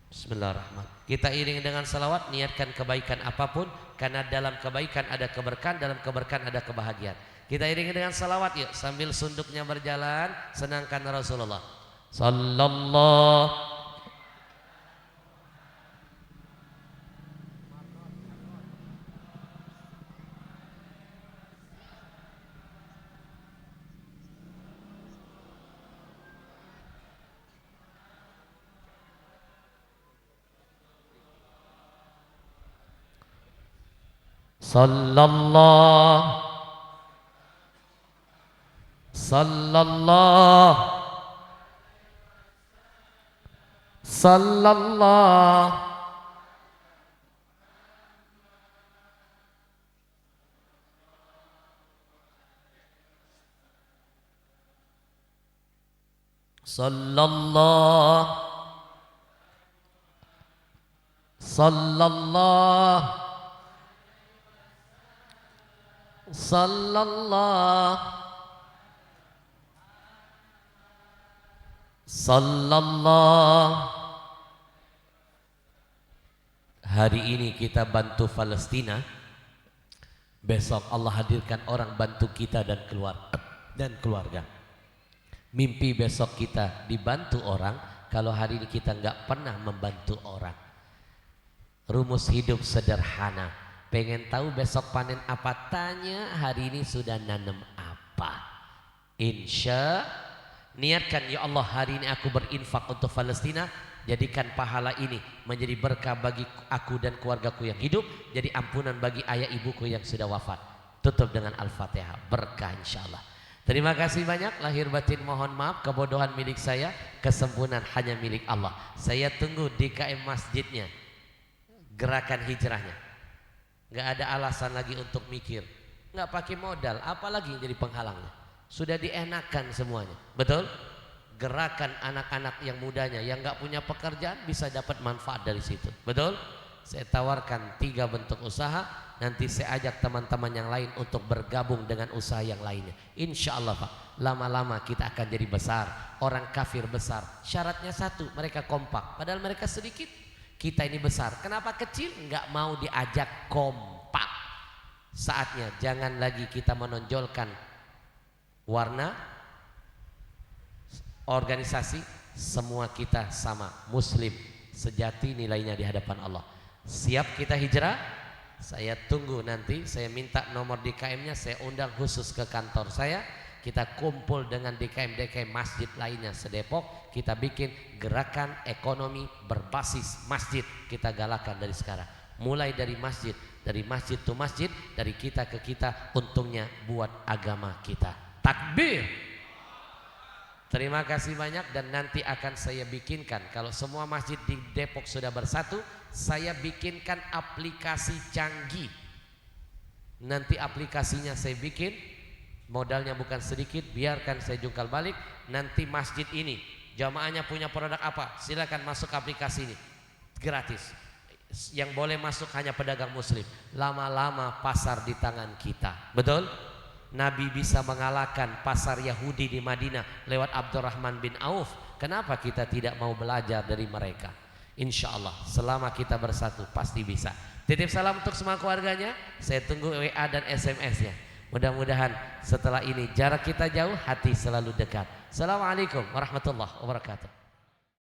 Bismillahirrahmanirrahim. Kita iringi dengan salawat, niatkan kebaikan apapun, karena dalam kebaikan ada keberkahan, dalam keberkahan ada kebahagiaan. Kita iringi dengan salawat yuk, sambil sunduknya berjalan, senangkan Rasulullah Sallallahu. Sallallahu Sallallahu Sallallahu Sallallahu Sallallahu Sallallahu Sallallahu. Hari ini kita bantu Palestina, besok Allah hadirkan orang bantu kita dan keluarga. Mimpi besok kita dibantu orang, kalau hari ini kita nggak pernah membantu orang. Rumus hidup sederhana. Pengen tahu besok panen apa? Tanya hari ini sudah nanam apa. Insya niatkan, ya Allah hari ini aku berinfak untuk Palestina, jadikan pahala ini menjadi berkah bagi aku dan keluargaku yang hidup, jadi ampunan bagi ayah ibuku yang sudah wafat. Tutup dengan Al-Fatihah, berkah insya Allah. Terima kasih banyak, lahir batin mohon maaf, kebodohan milik saya, kesempurnaan hanya milik Allah. Saya tunggu DKM masjidnya, gerakan hijrahnya. Nggak ada alasan lagi untuk mikir, nggak pakai modal, apalagi yang jadi penghalangnya. Sudah dienakan semuanya, betul? Gerakan anak-anak yang mudanya yang nggak punya pekerjaan bisa dapat manfaat dari situ, betul? Saya tawarkan 3 bentuk usaha, nanti saya ajak teman-teman yang lain untuk bergabung dengan usaha yang lainnya. Insya Allah Pak, lama-lama kita akan jadi besar. Orang kafir besar, syaratnya satu, mereka kompak. Padahal mereka sedikit, kita ini besar. Kenapa kecil? Nggak mau diajak kompak. Saatnya jangan lagi kita menonjolkan warna organisasi, semua kita sama, muslim sejati nilainya di hadapan Allah. Siap kita hijrah? Saya tunggu nanti, saya minta nomor DKM-nya, saya undang khusus ke kantor saya. Kita kumpul dengan DKM-DKM masjid lainnya sedepok, kita bikin gerakan ekonomi berbasis masjid, kita galakan dari sekarang. Mulai dari masjid to masjid, dari kita ke kita, untungnya buat agama kita. Takbir. Terima kasih banyak, dan nanti akan saya bikinkan, kalau semua masjid di Depok sudah bersatu, saya bikinkan aplikasi canggih. Nanti aplikasinya saya bikin, modalnya bukan sedikit, biarkan saya jungkal balik. Nanti masjid ini jamaahnya punya produk apa, silakan masuk aplikasi ini, gratis. Yang boleh masuk hanya pedagang muslim. Lama-lama pasar di tangan kita, betul? Nabi bisa mengalahkan pasar Yahudi di Madinah lewat Abdurrahman bin Auf. Kenapa kita tidak mau belajar dari mereka? Insya Allah selama kita bersatu pasti bisa. Titip salam untuk semua keluarganya. Saya tunggu WA dan SMS-nya. Mudah-mudahan setelah ini jarak kita jauh, hati selalu dekat. Assalamualaikum warahmatullahi wabarakatuh.